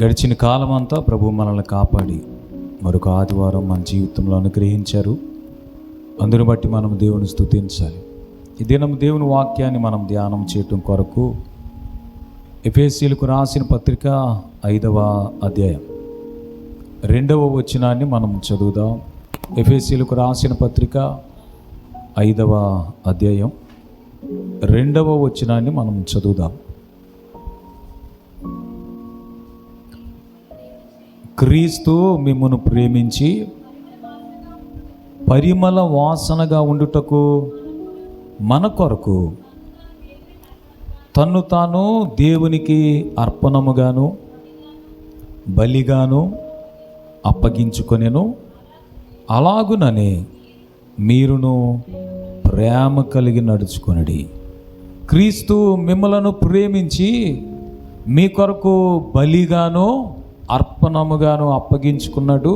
గడిచిన కాలం అంతా ప్రభు మనల్ని కాపాడి మరొక ఆదివారం మన జీవితంలో అనుగ్రహించారు. అందుని బట్టి మనం దేవుని స్తుతించాలి. ఈ దినం దేవుని వాక్యాన్ని మనం ధ్యానం చేయటం కొరకు ఎఫెసీయులకు రాసిన పత్రిక 5వ అధ్యాయం 2వ వచనాన్ని మనం చదువుదాం. ఎఫెసీయులకు రాసిన పత్రిక 5వ అధ్యాయం 2వ వచనాన్ని మనం చదువుదాం. క్రీస్తు మిమ్మును ప్రేమించి పరిమళ వాసనగా ఉండుటకు మన కొరకు తన్ను తాను దేవునికి అర్పణముగాను బలిగాను అప్పగించుకొనెను. అలాగుననే మీరును ప్రేమ కలిగి నడుచుకొనడి. క్రీస్తు మిమ్మలను ప్రేమించి మీ కొరకు బలిగాను అర్పణముగాను అప్పగించుకున్నాడు.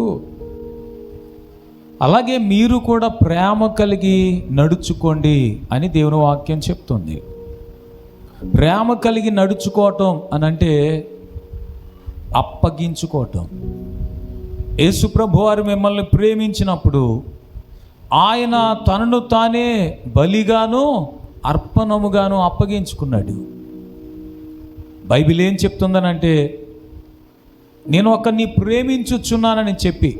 అలాగే మీరు కూడా ప్రేమ కలిగి నడుచుకోండి అని దేవుని వాక్యం చెప్తుంది. ప్రేమ కలిగి నడుచుకోవటం అని అంటే అప్పగించుకోవటం. యేసుప్రభు వారు మిమ్మల్ని ప్రేమించినప్పుడు ఆయన తనను తానే బలిగాను అర్పణముగాను అప్పగించుకున్నాడు. బైబిల్ ఏం చెప్తుందనంటే, నేను ఒకరిని ప్రేమించుచున్నానని చెప్పి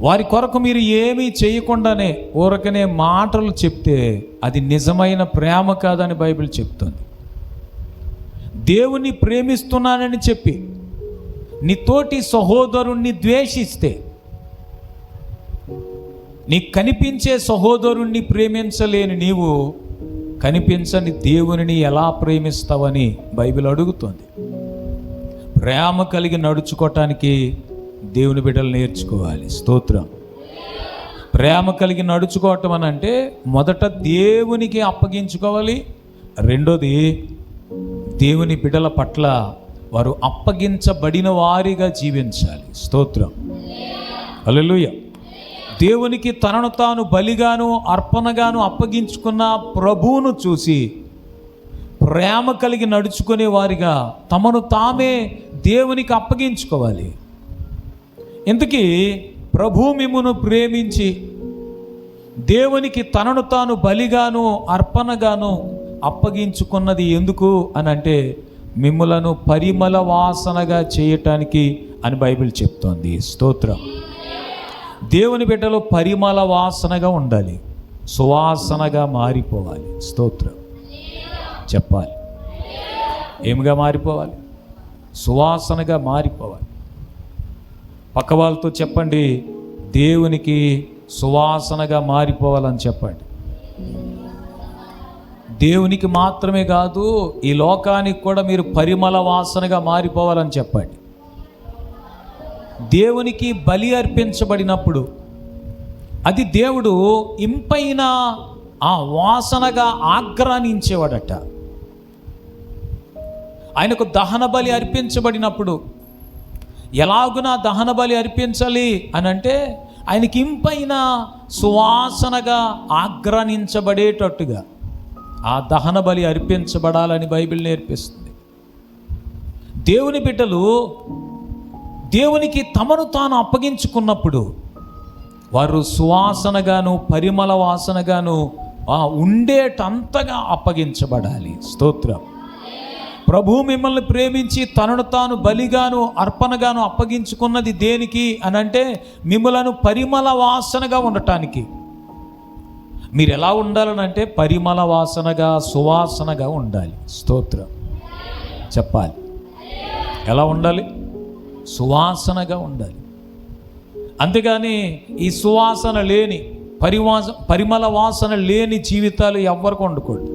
వారి కొరకు మీరు ఏమీ చేయకుండానే ఊరకనే మాటలు చెప్తే అది నిజమైన ప్రేమ కాదని బైబిల్ చెప్తుంది. దేవుని ప్రేమిస్తున్నానని చెప్పి నీ తోటి సహోదరుణ్ణి ద్వేషిస్తే, నీకు కనిపించే సహోదరుణ్ణి ప్రేమించలేని నీవు కనిపించని దేవునిని ఎలా ప్రేమిస్తావని బైబిల్ అడుగుతుంది. ప్రేమ కలిగి నడుచుకోవటానికి దేవుని బిడ్డలు నేర్చుకోవాలి. స్తోత్రం. ప్రేమ కలిగి నడుచుకోవటం అని అంటే మొదట దేవునికి అప్పగించుకోవాలి. రెండోది దేవుని బిడ్డల పట్ల వారు అప్పగించబడిన వారిగా జీవించాలి. స్తోత్రం. హల్లెలూయా. దేవునికి తనను తాను బలిగాను అర్పణగాను అప్పగించుకున్న ప్రభువును చూసి ప్రేమ కలిగి నడుచుకునే వారిగా తమను తామే దేవునికి అప్పగించుకోవాలి. ఇంతకీ ప్రభు మిమ్మును ప్రేమించి దేవునికి తనను తాను బలిగాను అర్పణగాను అప్పగించుకున్నది ఎందుకు అని అంటే మిమ్ములను పరిమళ వాసనగా చేయటానికి అని బైబిల్ చెప్తోంది. స్తోత్రం. దేవుని బిడ్డలో పరిమళ వాసనగా ఉండాలి, సువాసనగా మారిపోవాలి. స్తోత్రం చెప్పాలి. ఏమిగా మారిపోవాలి? సువాసనగా మారిపోవాలి. పక్క వాళ్ళతో చెప్పండి, దేవునికి సువాసనగా మారిపోవాలని చెప్పండి. దేవునికి మాత్రమే కాదు, ఈ లోకానికి కూడా మీరు పరిమళ వాసనగా మారిపోవాలని చెప్పండి. దేవునికి బలి అర్పించబడినప్పుడు అది దేవుడు ఇంపైన ఆ వాసనగా ఆగ్రహించేవాడట. ఆయనకు దహన బలి అర్పించబడినప్పుడు ఎలాగునా దహన బలి అర్పించాలి అని అంటే ఆయనకి ఇంపైన సువాసనగా ఆగ్రహించబడేటట్టుగా ఆ దహన బలి అర్పించబడాలని బైబిల్ నేర్పిస్తుంది. దేవుని బిడ్డలు దేవునికి తమను తాను అప్పగించుకున్నప్పుడు వారు సువాసనగాను పరిమళ వాసనగాను ఉండేటంతగా అప్పగించబడాలి. స్తోత్రం. ప్రభు మిమ్మల్ని ప్రేమించి తనను తాను బలిగాను అర్పణగాను అప్పగించుకున్నది దేనికి అని అంటే మిమ్మలను పరిమళ వాసనగా ఉండటానికి. మీరు ఎలా ఉండాలనంటే పరిమళ వాసనగా సువాసనగా ఉండాలి. స్తోత్రం చెప్పాలి. ఎలా ఉండాలి? సువాసనగా ఉండాలి. అంతేగాని ఈ సువాసన లేని పరిమళ వాసన లేని జీవితాలు ఎవ్వరికి ఉండకూడదు.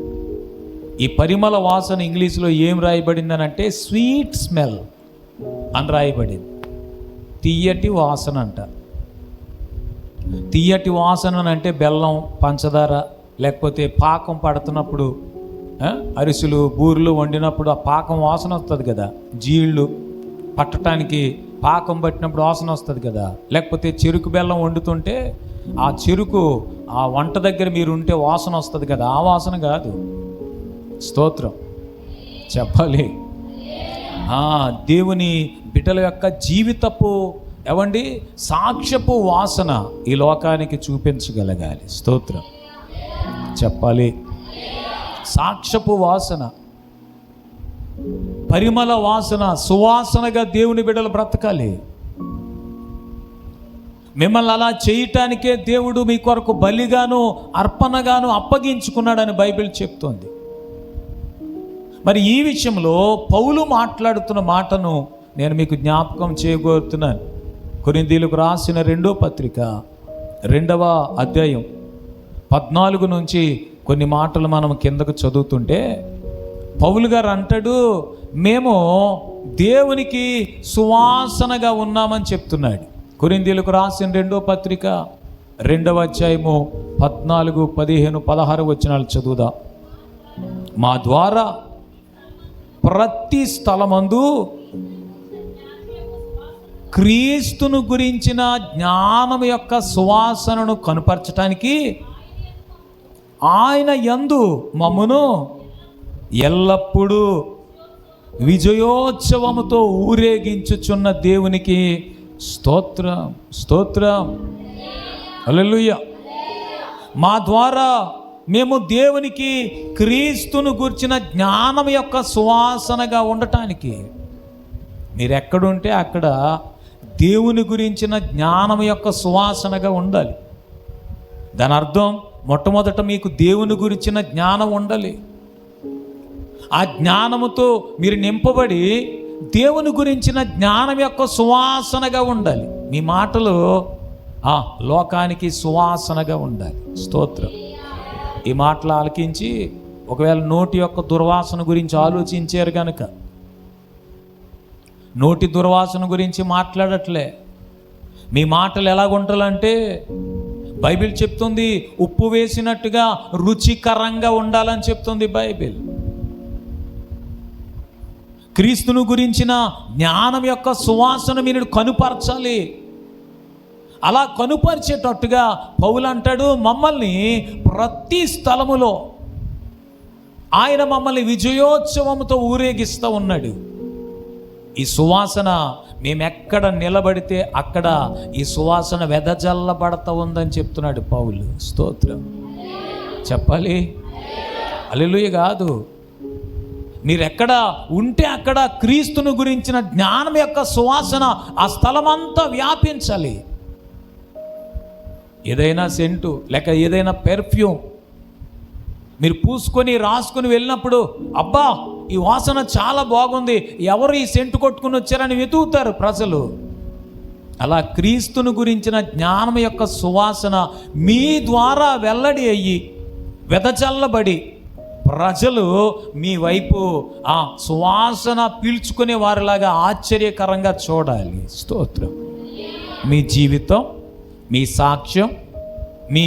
ఈ పరిమళ వాసన ఇంగ్లీష్లో ఏం రాయబడిందని అంటే స్వీట్ స్మెల్ అని రాయబడింది. తీయటి వాసన అంట. తీయటి వాసన అంటే బెల్లం, పంచదార, లేకపోతే పాకం పడుతున్నప్పుడు అరిసెలు బూరెలు వండినప్పుడు ఆ పాకం వాసన వస్తుంది కదా. జీళ్ళు పట్టడానికి పాకం పట్టినప్పుడు వాసన వస్తుంది కదా. లేకపోతే చెరుకు బెల్లం వండుతుంటే ఆ చెరుకు ఆ వంట దగ్గర మీరు ఉంటే వాసన వస్తుంది కదా, ఆ వాసన కాదు. స్తోత్రం చెప్పాలి. దేవుని బిడ్డల యొక్క జీవితపు ఏవండి సాక్ష్యపు వాసన ఈ లోకానికి చూపించగలగాలి. స్తోత్రం చెప్పాలి. సాక్ష్యపు వాసన, పరిమళ వాసన, సువాసనగా దేవుని బిడ్డలు బ్రతకాలి. మిమ్మల్ని అలా చేయటానికే దేవుడు మీ కొరకు బలిగాను అర్పణగాను అప్పగించుకున్నాడని బైబిల్ చెప్తోంది. మరి ఈ విషయంలో పౌలు మాట్లాడుతున్న మాటను నేను మీకు జ్ఞాపకం చేయగోరుతున్నాను. కొరింథీయులకు రాసిన 2వ పత్రిక 2వ అధ్యాయం 14 నుంచి కొన్ని మాటలు మనం కిందకు చదువుతుంటే పౌలు గారు అంటాడు, మేము దేవునికి సువాసనగా ఉన్నామని చెప్తున్నాడు. కొరింథీయులకు రాసిన 2వ పత్రిక 2వ అధ్యాయము 14, 15, 16 వచనాలు చదువుదాం. మా ద్వారా ప్రతి స్థలమందు క్రీస్తును గురించిన జ్ఞానం యొక్క సువాసనను కనుపరచటానికి ఆయన యందు మమ్మును ఎల్లప్పుడూ విజయోత్సవముతో ఊరేగించుచున్న దేవునికి స్తోత్రం, స్తోత్రం, హల్లెలూయా. మా ద్వారా మేము దేవునికి క్రీస్తును గురించిన జ్ఞానం యొక్క సువాసనగా ఉండటానికి, మీరు ఎక్కడుంటే అక్కడ దేవుని గురించిన జ్ఞానం యొక్క సువాసనగా ఉండాలి. దాని అర్థం మొట్టమొదట మీకు దేవుని గురించిన జ్ఞానం ఉండాలి. ఆ జ్ఞానముతో మీరు నింపబడి దేవుని గురించిన జ్ఞానం యొక్క సువాసనగా ఉండాలి. మీ మాటలు లోకానికి సువాసనగా ఉండాలి. స్తోత్రం. ఈ మాటలు ఆలకించి ఒకవేళ నోటి యొక్క దుర్వాసన గురించి ఆలోచించారు కనుక, నోటి దుర్వాసన గురించి మాట్లాడట్లే. మీ మాటలు ఎలాగుంటాలంటే బైబిల్ చెప్తుంది, ఉప్పు వేసినట్టుగా రుచికరంగా ఉండాలని చెప్తుంది బైబిల్. క్రీస్తును గురించిన జ్ఞానం యొక్క సువాసన మీరు కనుపరచాలి. అలా కనుపరిచేటట్టుగా పౌలు అంటాడు, మమ్మల్ని ప్రతి స్థలములో ఆయన మమ్మల్ని విజయోత్సవంతో ఊరేగిస్తూ ఉన్నాడు. ఈ సువాసన మేమెక్కడ నిలబడితే అక్కడ ఈ సువాసన వెదజల్లబడతా ఉందని చెప్తున్నాడు పౌలు. స్తోత్రం చెప్పాలి. హల్లెలూయా కాదు, మీరెక్కడ ఉంటే అక్కడ క్రీస్తును గురించిన జ్ఞానం యొక్క సువాసన ఆ స్థలమంతా వ్యాపించాలి. ఏదైనా సెంటు లేక ఏదైనా పెర్ఫ్యూమ్ మీరు పూసుకొని రాసుకొని వెళ్ళినప్పుడు, అబ్బా ఈ వాసన చాలా బాగుంది, ఎవరు ఈ సెంటు కొట్టుకుని వచ్చారని వెతుకుతారు ప్రజలు. అలా క్రీస్తును గురించిన జ్ఞానం యొక్క సువాసన మీ ద్వారా వెల్లడి అయ్యి వెదజల్లబడి ప్రజలు మీ వైపు ఆ సువాసన పీల్చుకునే వారిలాగా ఆశ్చర్యకరంగా చూడాలి. స్తోత్రం. మీ జీవితం, మీ సాక్ష్యం, మీ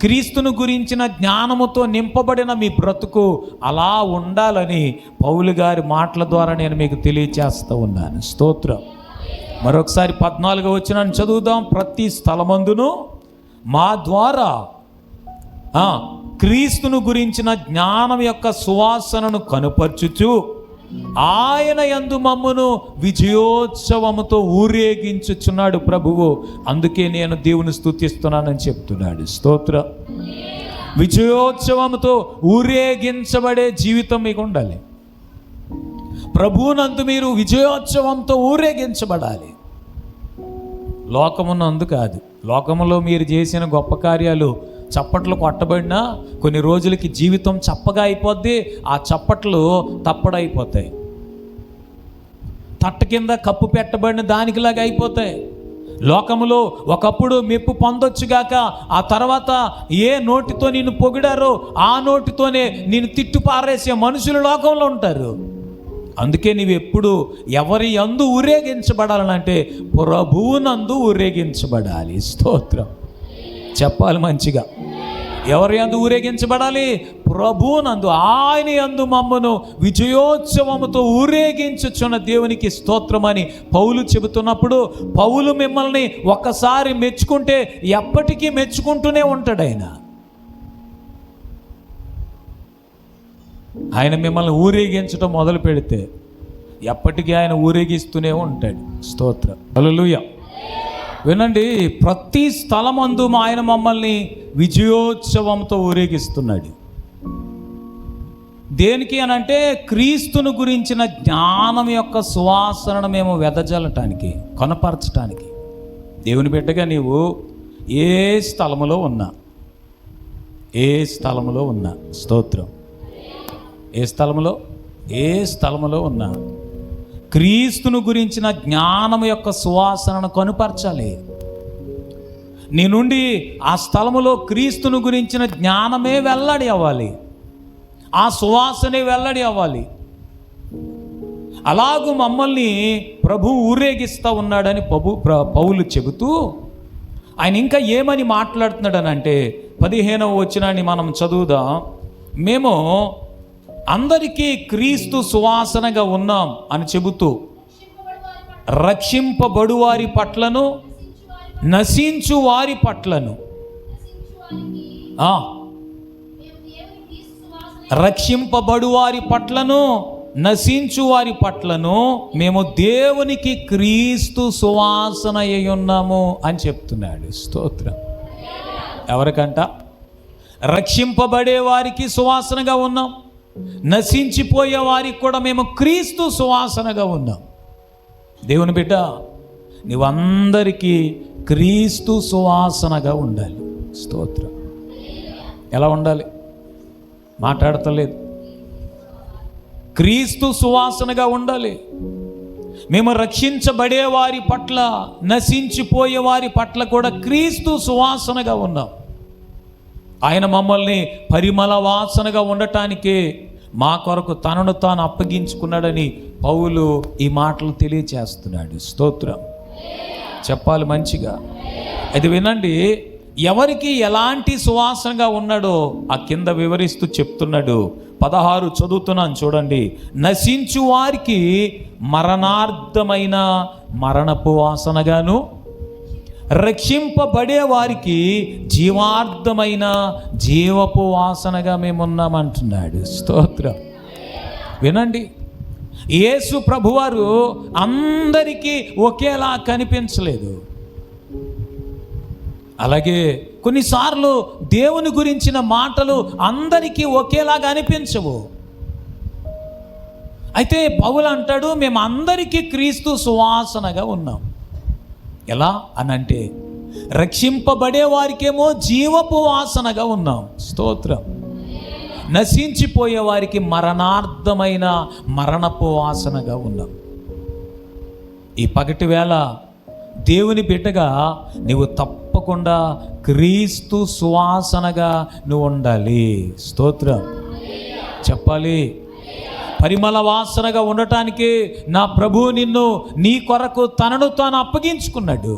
క్రీస్తును గురించిన జ్ఞానముతో నింపబడిన మీ బ్రతుకు అలా ఉండాలని పౌలు గారి మాటల ద్వారా నేను మీకు తెలియచేస్తూ ఉన్నాను. స్తోత్రం. మరొకసారి 14వ వచనాన్ని చదువుదాం. ప్రతి స్థలమందును మా ద్వారా క్రీస్తును గురించిన జ్ఞానం యొక్క సువాసనను కనుపర్చుచు ఆయన యందు మమ్మును విజయోత్సవముతో ఊరేగించుచున్నాడు ప్రభువు. అందుకే నేను దేవుని స్తుతిస్తున్నానని చెప్తున్నాడు. స్తోత్రం. విజయోత్సవముతో ఊరేగించబడే జీవితం మీకు ఉండాలి. ప్రభువునందు మీరు విజయోత్సవంతో ఊరేగించబడాలి. లోకమునందు కాదు. లోకములో మీరు చేసిన గొప్ప కార్యాలు చప్పట్లు కొట్టబడినా కొన్ని రోజులకి జీవితం చప్పగా అయిపోద్ది. ఆ చప్పట్లు తప్పడైపోతాయి. తట్ట కింద కప్పు పెట్టబడిన దానికిలాగా అయిపోతాయి. లోకములో ఒకప్పుడు మెప్పు పొందొచ్చుగాక ఆ తర్వాత ఏ నోటితో నిన్ను పొగిడారో ఆ నోటితోనే నిన్ను తిట్టు పారేసే మనుషులు లోకంలో ఉంటారు. అందుకే నీవు ఎప్పుడు ఎవరి యందు ఊరేగించబడాలనంటే ప్రభువునందు ఊరేగించబడాలి. స్తోత్రం చెప్పాలి మంచిగా. ఎవరి యందు ఊరేగించబడాలి? ప్రభువునందు, ఆయన యందు మమ్మను విజయోత్సవముతో ఊరేగించుచున్న దేవునికి స్తోత్రమని పౌలు చెబుతున్నప్పుడు, పౌలు మిమ్మల్ని ఒక్కసారి మెచ్చుకుంటే ఎప్పటికీ మెచ్చుకుంటూనే ఉంటాడు. ఆయన మిమ్మల్ని ఊరేగించడం మొదలు పెడితే ఎప్పటికీ ఆయన ఊరేగిస్తూనే ఉంటాడు. స్తోత్రం, హల్లెలూయా. వినండి, ప్రతి స్థలమందు ఆయన మమ్మల్ని విజయోత్సవంతో ఊరేగిస్తున్నాడు. దేనికి అనంటే క్రీస్తును గురించిన జ్ఞానం యొక్క సువాసనను మేము వెదజల్లటానికి, కనపరచటానికి. దేవుని బిడ్డగా నీవు ఏ స్థలములో ఉన్నా, స్తోత్రం, ఏ స్థలములో ఉన్నా క్రీస్తును గురించిన జ్ఞానం యొక్క సువాసనను కనుపరచాలి. నీ నుండి ఆ స్థలములో క్రీస్తును గురించిన జ్ఞానమే వెల్లడి అవ్వాలి, ఆ సువాసనే వెల్లడి అవ్వాలి. అలాగూ మమ్మల్ని ప్రభు ఊరేగిస్తూ ఉన్నాడని పౌలు చెబుతూ ఆయన ఇంకా ఏమని మాట్లాడుతున్నాడనంటే 15వ వచనాన్ని మనం చదువుదాం. మేము అందరికీ క్రీస్తు సువాసనగా ఉన్నాం అని చెబుతూ, రక్షింపబడు వారి పట్లను, నశించు వారి పట్లను, రక్షింపబడు వారి పట్లను, నశించు వారి పట్లను మేము దేవునికి క్రీస్తు సువాసన అయి ఉన్నాము అని చెప్తున్నాడు. స్తోత్రం. ఎవరికంట? రక్షింపబడే వారికి సువాసనగా ఉన్నాం, నశించిపోయే వారికి కూడా మేము క్రీస్తు సువాసనగా ఉన్నాం. దేవుని బిడ్డ, నీవందరికీ క్రీస్తు సువాసనగా ఉండాలి. స్తోత్రం. ఎలా ఉండాలి? మాట్లాడతలేదు. క్రీస్తు సువాసనగా ఉండాలి. మేము రక్షించబడే వారి పట్ల, నశించిపోయే వారి పట్ల కూడా క్రీస్తు సువాసనగా ఉన్నాం. ఆయన మమ్మల్ని పరిమళ వాసనగా ఉండటానికి మా కొరకు తనను తాను అప్పగించుకున్నాడని పౌలు ఈ మాటలు తెలియచేస్తున్నాడు. స్తోత్రం. చెప్పాలి మంచిగా. అది వినండి, ఎవరికి ఎలాంటి సువాసనగా ఉన్నాడో ఆ కింద వివరిస్తూ చెప్తున్నాడు. 16 చదువుతున్నాను చూడండి. నశించు వారికి మరణార్థమైన మరణపు వాసనగాను, రక్షింపబడే వారికి జీవార్థమైన జీవపు వాసనగా మేమున్నామంటున్నాడు. స్తోత్రం. వినండి, యేసు ప్రభువారు అందరికీ ఒకేలా కనిపించలేదు. అలాగే కొన్నిసార్లు దేవుని గురించిన మాటలు అందరికీ ఒకేలాగా అనిపించవు. అయితే పౌలు అంటాడు, మేము అందరికీ క్రీస్తు సువాసనగా ఉన్నాం. ఎలా అనంటే, రక్షింపబడే వారికేమో జీవపు వాసనగా ఉన్నాం. స్తోత్రం. నశించిపోయే వారికి మరణార్థమైన మరణపు వాసనగా ఉన్నాం. ఈ పగటి వేళ దేవుని బిడ్డగా నువ్వు తప్పకుండా క్రీస్తు సువాసనగా నువ్వు ఉండాలి. స్తోత్రం. చెప్పాలి. పరిమళ వాసనగా ఉండటానికి నా ప్రభువు నిన్ను, నీ కొరకు తనను తాను అప్పగించుకున్నాడు.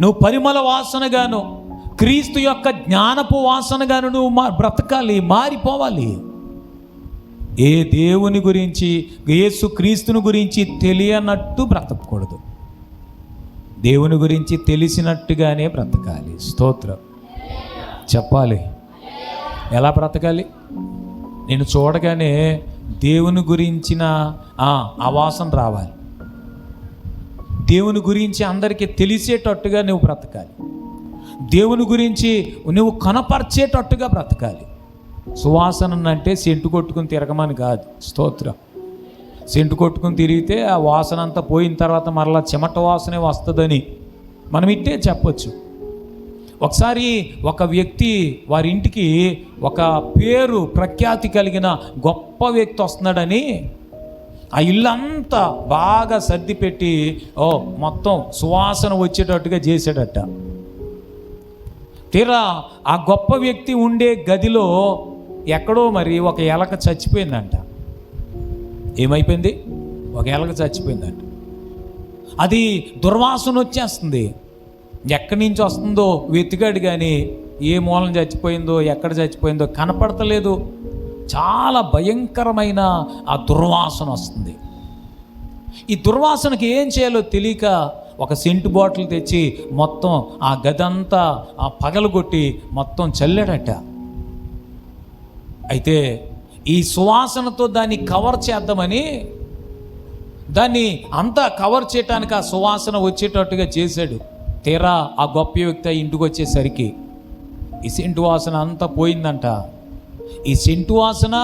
నువ్వు పరిమళ వాసనగాను, క్రీస్తు యొక్క జ్ఞానపు వాసనగాను నువ్వు బ్రతకాలి, మారిపోవాలి. ఏ దేవుని గురించి, యేసు క్రీస్తుని గురించి తెలియనట్టు బ్రతకూడదు. దేవుని గురించి తెలిసినట్టుగానే బ్రతకాలి. స్తోత్రం. చెప్పాలి. ఎలా బ్రతకాలి? నేను చూడగానే దేవుని గురించిన ఆ వాసన రావాలి. దేవుని గురించి అందరికీ తెలిసేటట్టుగా నువ్వు బ్రతకాలి. దేవుని గురించి నువ్వు కనపరిచేటట్టుగా బ్రతకాలి. సువాసన అంటే సెంటు కొట్టుకుని తిరగమని కాదు. స్తోత్రం. సెంటు కొట్టుకుని తిరిగితే ఆ వాసన అంతా పోయిన తర్వాత మరలా చెమట వాసనే వస్తుందని మనం ఇట్టే చెప్పొచ్చు. ఒకసారి ఒక వ్యక్తి వారి ఇంటికి ఒక పేరు ప్రఖ్యాతి కలిగిన గొప్ప వ్యక్తి వస్తున్నాడని ఆ ఇల్లంతా బాగా సర్ది పెట్టి మొత్తం సువాసన వచ్చేటట్టుగా చేశాడట. తీరా ఆ గొప్ప వ్యక్తి ఉండే గదిలో ఎక్కడో మరి ఒక ఎలక చచ్చిపోయిందంట. ఏమైపోయింది? ఒక ఎలక చచ్చిపోయిందంట. అది దుర్వాసన వచ్చేస్తుంది. ఎక్కడి నుంచి వస్తుందో వెతికాడు, కానీ ఏ మూలం చచ్చిపోయిందో ఎక్కడ చచ్చిపోయిందో కనపడతలేదు. చాలా భయంకరమైన ఆ దుర్వాసన వస్తుంది. ఈ దుర్వాసనకి ఏం చేయాలో తెలియక ఒక సెంటు బాటిల్ తెచ్చి మొత్తం ఆ గదంతా ఆ పగలగొట్టి మొత్తం చల్లాడట. అయితే ఈ సువాసనతో దాన్ని కవర్ చేద్దామని దాన్ని అంతా కవర్ చేయటానికి ఆ సువాసన వచ్చేటట్టుగా చేశాడు. తీరా ఆ గొప్ప వ్యక్తి ఇంటికి వచ్చేసరికి ఈ సెంటు వాసన అంతా పోయిందంట. ఈ సెంటు వాసన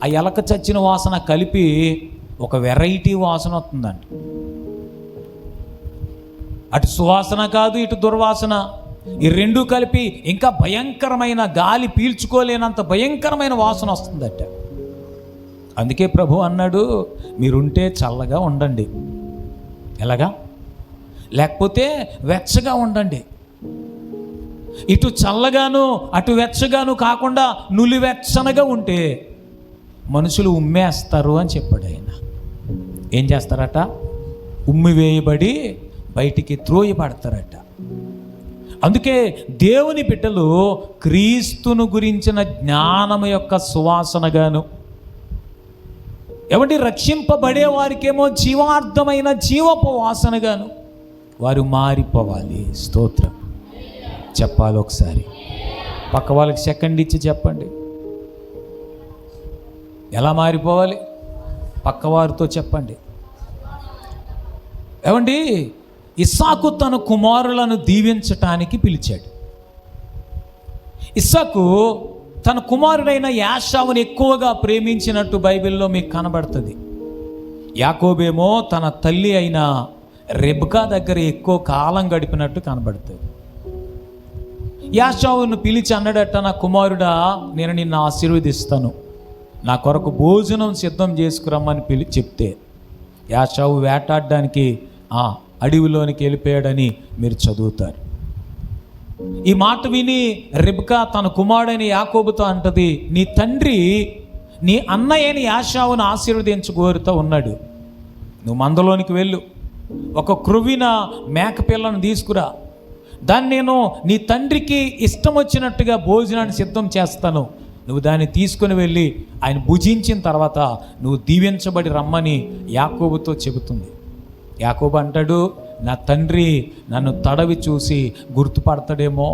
ఆ ఎలక చచ్చిన వాసన కలిపి ఒక వెరైటీ వాసన వస్తుందంట. అటు సువాసన కాదు, ఇటు దుర్వాసన, ఈ రెండు కలిపి ఇంకా భయంకరమైన, గాలి పీల్చుకోలేనంత భయంకరమైన వాసన వస్తుందట. అందుకే ప్రభు అన్నాడు, మీరుంటే చల్లగా ఉండండి. ఎలాగా? లేకపోతే వెచ్చగా ఉండండి. ఇటు చల్లగాను అటు వెచ్చగాను కాకుండా నులివెచ్చనగా ఉంటే మనుషులు ఉమ్మేస్తారు అని చెప్పాడు ఆయన. ఏం చేస్తారట? ఉమ్మి వేయబడి బయటికి త్రోయబడతారట. అందుకే దేవుని బిడ్డలు క్రీస్తును గురించిన జ్ఞానము యొక్క సువాసనగాను, ఎవరి రక్షింపబడే వారికేమో జీవార్థమైన జీవపు వాసనగాను వారు మారిపోవాలి. స్తోత్రం చెప్పాలి. ఒకసారి పక్క వాళ్ళకి సెకండ్ ఇచ్చి చెప్పండి, ఎలా మారిపోవాలి? పక్కవారితో చెప్పండి. ఏమండి, ఇస్సాకు తన కుమారులను దీవించటానికి పిలిచాడు. ఇస్సాకు తన కుమారుడైన యాషావుని ఎక్కువగా ప్రేమించినట్టు బైబిల్లో మీకు కనబడుతుంది. యాకోబేమో తన తల్లి అయిన రెబ్కా దగ్గర ఎక్కువ కాలం గడిపినట్టు కనబడుతుంది. యాషావును పిలిచి అన్నాడట, నా కుమారుడా, నేను నిన్ను ఆశీర్వదిస్తాను, నా కొరకు భోజనం సిద్ధం చేసుకురమ్మని చెప్తే యాషావు వేటాడడానికి అడవిలోనికి వెళ్ళిపోయాడని మీరు చదువుతారు. ఈ మాట విని రెబ్కా తన కుమారుడైన యాకోబుతో అంటది, నీ తండ్రి నీ అన్నయ్యని యాషావును ఆశీర్వదించుకోరుతూ ఉన్నాడు. నువ్వు మందలోనికి వెళ్ళు, ఒక క్రొవ్విన మేకపిల్లను తీసుకురా, దాన్ని నేను నీ తండ్రికి ఇష్టం వచ్చినట్టుగా భోజనాన్ని సిద్ధం చేస్తాను, నువ్వు దాన్ని తీసుకుని వెళ్ళి ఆయన భుజించిన తర్వాత నువ్వు దీవించబడి రమ్మని యాకోబుతో చెబుతుంది. యాకోబు అంటాడు, నా తండ్రి నన్ను తడవి చూసి గుర్తుపడతాడేమో,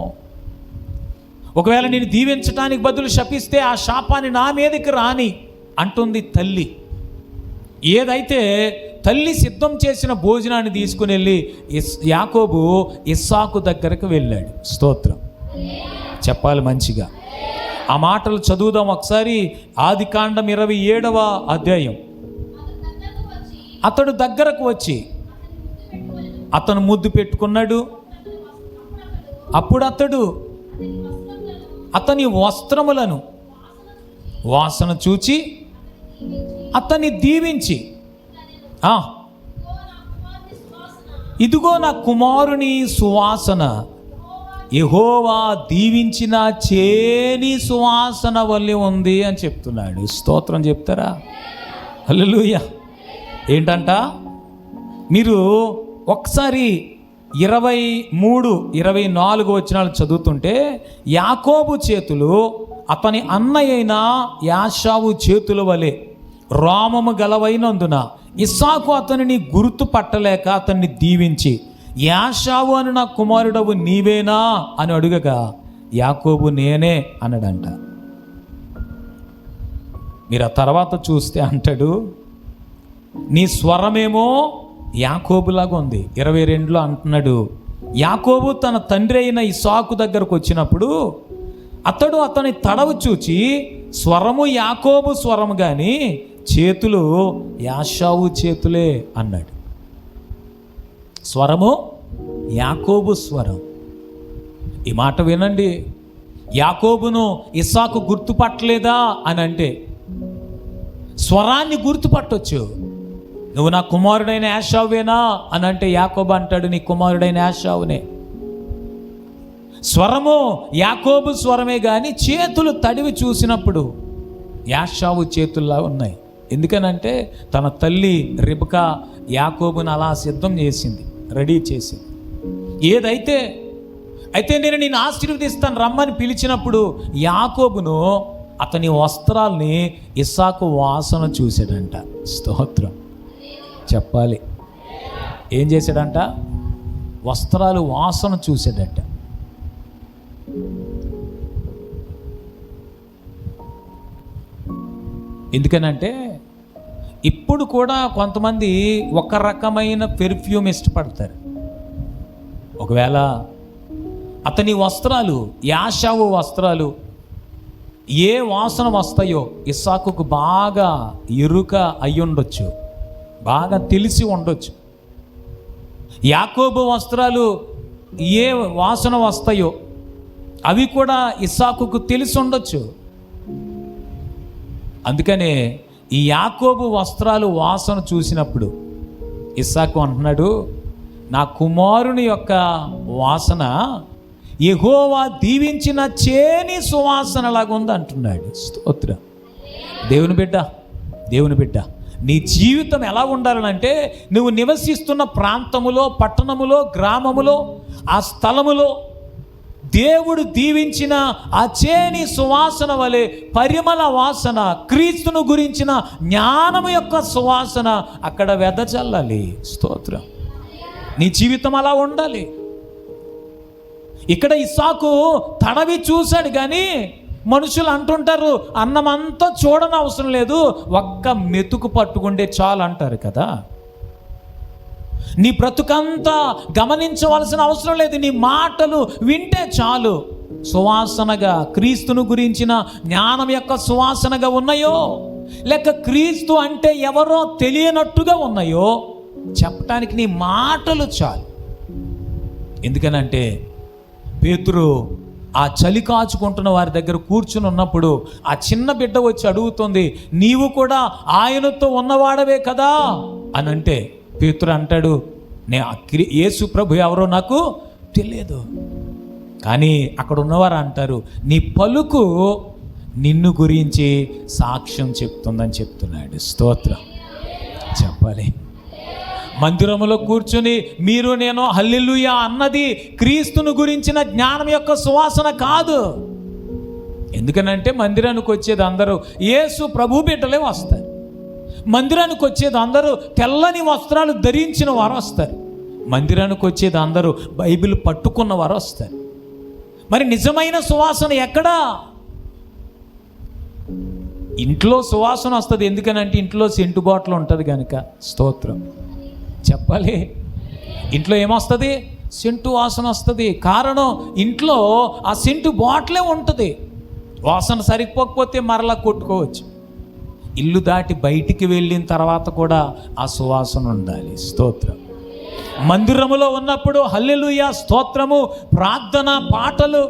ఒకవేళ నేను దీవించడానికి బదులు శపిస్తే ఆ శాపాన్ని నా మీదకి రాని అంటుంది తల్లి. ఏదైతే తల్లి సిద్ధం చేసిన భోజనాన్ని తీసుకుని వెళ్ళి యాకోబు ఇస్సాకు దగ్గరకు వెళ్ళాడు. స్తోత్రం చెప్పాలి మంచిగా. ఆ మాటలు చదువుదాం ఒకసారి. ఆదికాండం 27వ అధ్యాయం. అతడు దగ్గరకు వచ్చి అతను ముద్దు పెట్టుకున్నాడు. అప్పుడు అతడు అతని వస్త్రములను వాసన చూచి అతన్ని దీవించి, ఇదిగో నా కుమారుని సువాసన యెహోవా దీవించిన చేని సువాసన వల్లే ఉంది అని చెప్తున్నాడు. స్తోత్రం చెప్తారా? హల్లెలూయా. ఏంటంట? మీరు ఒకసారి 23, 24 వచనాలు చదువుతుంటే యాకోబు చేతులు అతని అన్నయ్యైన యాషావు చేతుల వలె రోమము గలవైనందున ఇస్సాకు అతనిని గుర్తుపట్టలేక అతన్ని దీవించి, యాషావు అని నా కుమారుడవు నీవేనా అని అడుగగా యాకోబు నేనే అన్నాడంట. మీరు ఆ తర్వాత చూస్తే అంటాడు, నీ స్వరమేమో యాకోబులాగా ఉంది. 22లో అంటున్నాడు, యాకోబు తన తండ్రి అయిన ఇస్సాకు దగ్గరకు వచ్చినప్పుడు అతడు అతని తడవు చూచి, స్వరము యాకోబు స్వరము కానీ చేతులు యాషావు చేతులే అన్నాడు. స్వరము యాకోబు స్వరం. ఈ మాట వినండి. యాకోబును ఇస్సాకు గుర్తుపట్టలేదా అని అంటే స్వరాన్ని గుర్తుపట్టొచ్చు. నువ్వు నా కుమారుడైన యాషావేనా అని అంటే యాకోబు అంటాడు, నీ కుమారుడైన యాషావునే. స్వరము యాకోబు స్వరమే కానీ చేతులు తడివి చూసినప్పుడు యాషావు చేతుల్లా ఉన్నాయి. ఎందుకనంటే తన తల్లి రిబ్కా యాకోబును అలా సిద్ధం చేసింది, రెడీ చేసింది. అయితే నేను నిన్ను ఆశీర్వదిస్తాను రమ్మని పిలిచినప్పుడు యాకోబును అతని వస్త్రాల్ని ఇస్సాకు వాసన చూశాడంట. స్తోత్రం చెప్పాలి. ఏం చేశాడంట? వస్త్రాలు వాసన చూశాడంట. ఎందుకనంటే ఇప్పుడు కూడా కొంతమంది ఒక రకమైన పెర్ఫ్యూమ్ ఇష్టపడతారు. ఒకవేళ అతని వస్త్రాలు, యాషావు వస్త్రాలు ఏ వాసన వస్తాయో ఇస్సాకుకు బాగా ఎరుక అయ్యుండొచ్చు, బాగా తెలిసి ఉండొచ్చు. యాకోబు వస్త్రాలు ఏ వాసన వస్తాయో అవి కూడా ఇస్సాకుకు తెలిసి ఉండొచ్చు. అందుకనే ఈ యాకోబు వస్త్రాలు వాసన చూసినప్పుడు ఇస్సాకు అంటున్నాడు, నా కుమారుని యొక్క వాసన యెహోవా దీవించిన చేని సువాసనలాగా ఉంది అంటున్నాడు. స్తోత్రం. దేవుని బిడ్డ నీ జీవితం ఎలా ఉండాలంటే నువ్వు నివసిస్తున్న ప్రాంతములో, పట్టణములో, గ్రామములో, ఆ స్థలములో దేవుడు దీవించిన ఆ చేని సువాసన వలె పరిమళ వాసన, క్రీస్తును గురించిన జ్ఞానము యొక్క సువాసన అక్కడ వెదజల్లాలి. స్తోత్రం. నీ జీవితం అలా ఉండాలి. ఇక్కడ ఇస్సాకు తడవి చూశాడు, కానీ మనుషులు అంటుంటారు అన్నమంతా చూడని అవసరం లేదు, ఒక్క మెతుకు పట్టుకుంటే చాలు అంటారు కదా. నీ బ్రతుకంతా గమనించవలసిన అవసరం లేదు, నీ మాటలు వింటే చాలు సువాసనగా, క్రీస్తును గురించిన జ్ఞానం యొక్క సువాసనగా ఉన్నాయో, లేక క్రీస్తు అంటే ఎవరో తెలియనట్టుగా ఉన్నాయో చెప్పటానికి నీ మాటలు చాలు. ఎందుకనంటే పేతురు ఆ చలి కాచుకుంటున్న వారి దగ్గర కూర్చుని ఉన్నప్పుడు ఆ చిన్న బిడ్డ వచ్చి అడుగుతుంది, నీవు కూడా ఆయనతో ఉన్నవాడవే కదా అని అంటే పేతురు అంటాడు, యేసు ప్రభు ఎవరో నాకు తెలియదు, కానీ అక్కడ ఉన్నవారు అంటారు నీ పలుకు నిన్ను గురించి సాక్ష్యం చెప్తుందని చెప్తున్నాడు. స్తోత్రం చెప్పాలి. మందిరములో కూర్చుని మీరు నేను హల్లెలూయా అన్నది క్రీస్తును గురించిన జ్ఞానం యొక్క సువాసన కాదు. ఎందుకనంటే మందిరానికి వచ్చేది అందరూ యేసు ప్రభు బిడ్డలే వస్తారు. మందిరానికి వచ్చేది అందరూ తెల్లని వస్త్రాలు ధరించిన వారు వస్తారు. మందిరానికి వచ్చేది అందరూ బైబిల్ పట్టుకున్న వారు వస్తారు. మరి నిజమైన సువాసన ఎక్కడా? ఇంట్లో సువాసన వస్తుంది. ఎందుకనంటే ఇంట్లో సెంటు బాటిల్ ఉంటుంది కనుక. స్తోత్రం చెప్పాలి. ఇంట్లో ఏమొస్తుంది? సెంటు వాసన వస్తుంది. కారణం ఇంట్లో ఆ సెంటు బాటిలే ఉంటుంది. వాసన సరిపోకపోతే మరలా కొట్టుకోవచ్చు. ఇల్లు దాటి బయటికి వెళ్ళిన తర్వాత కూడా ఆ సువాసన ఉండాలి. స్తోత్రం. మందిరములో ఉన్నప్పుడు హల్లెలూయా, స్తోత్రము, ప్రార్థన, పాటలు,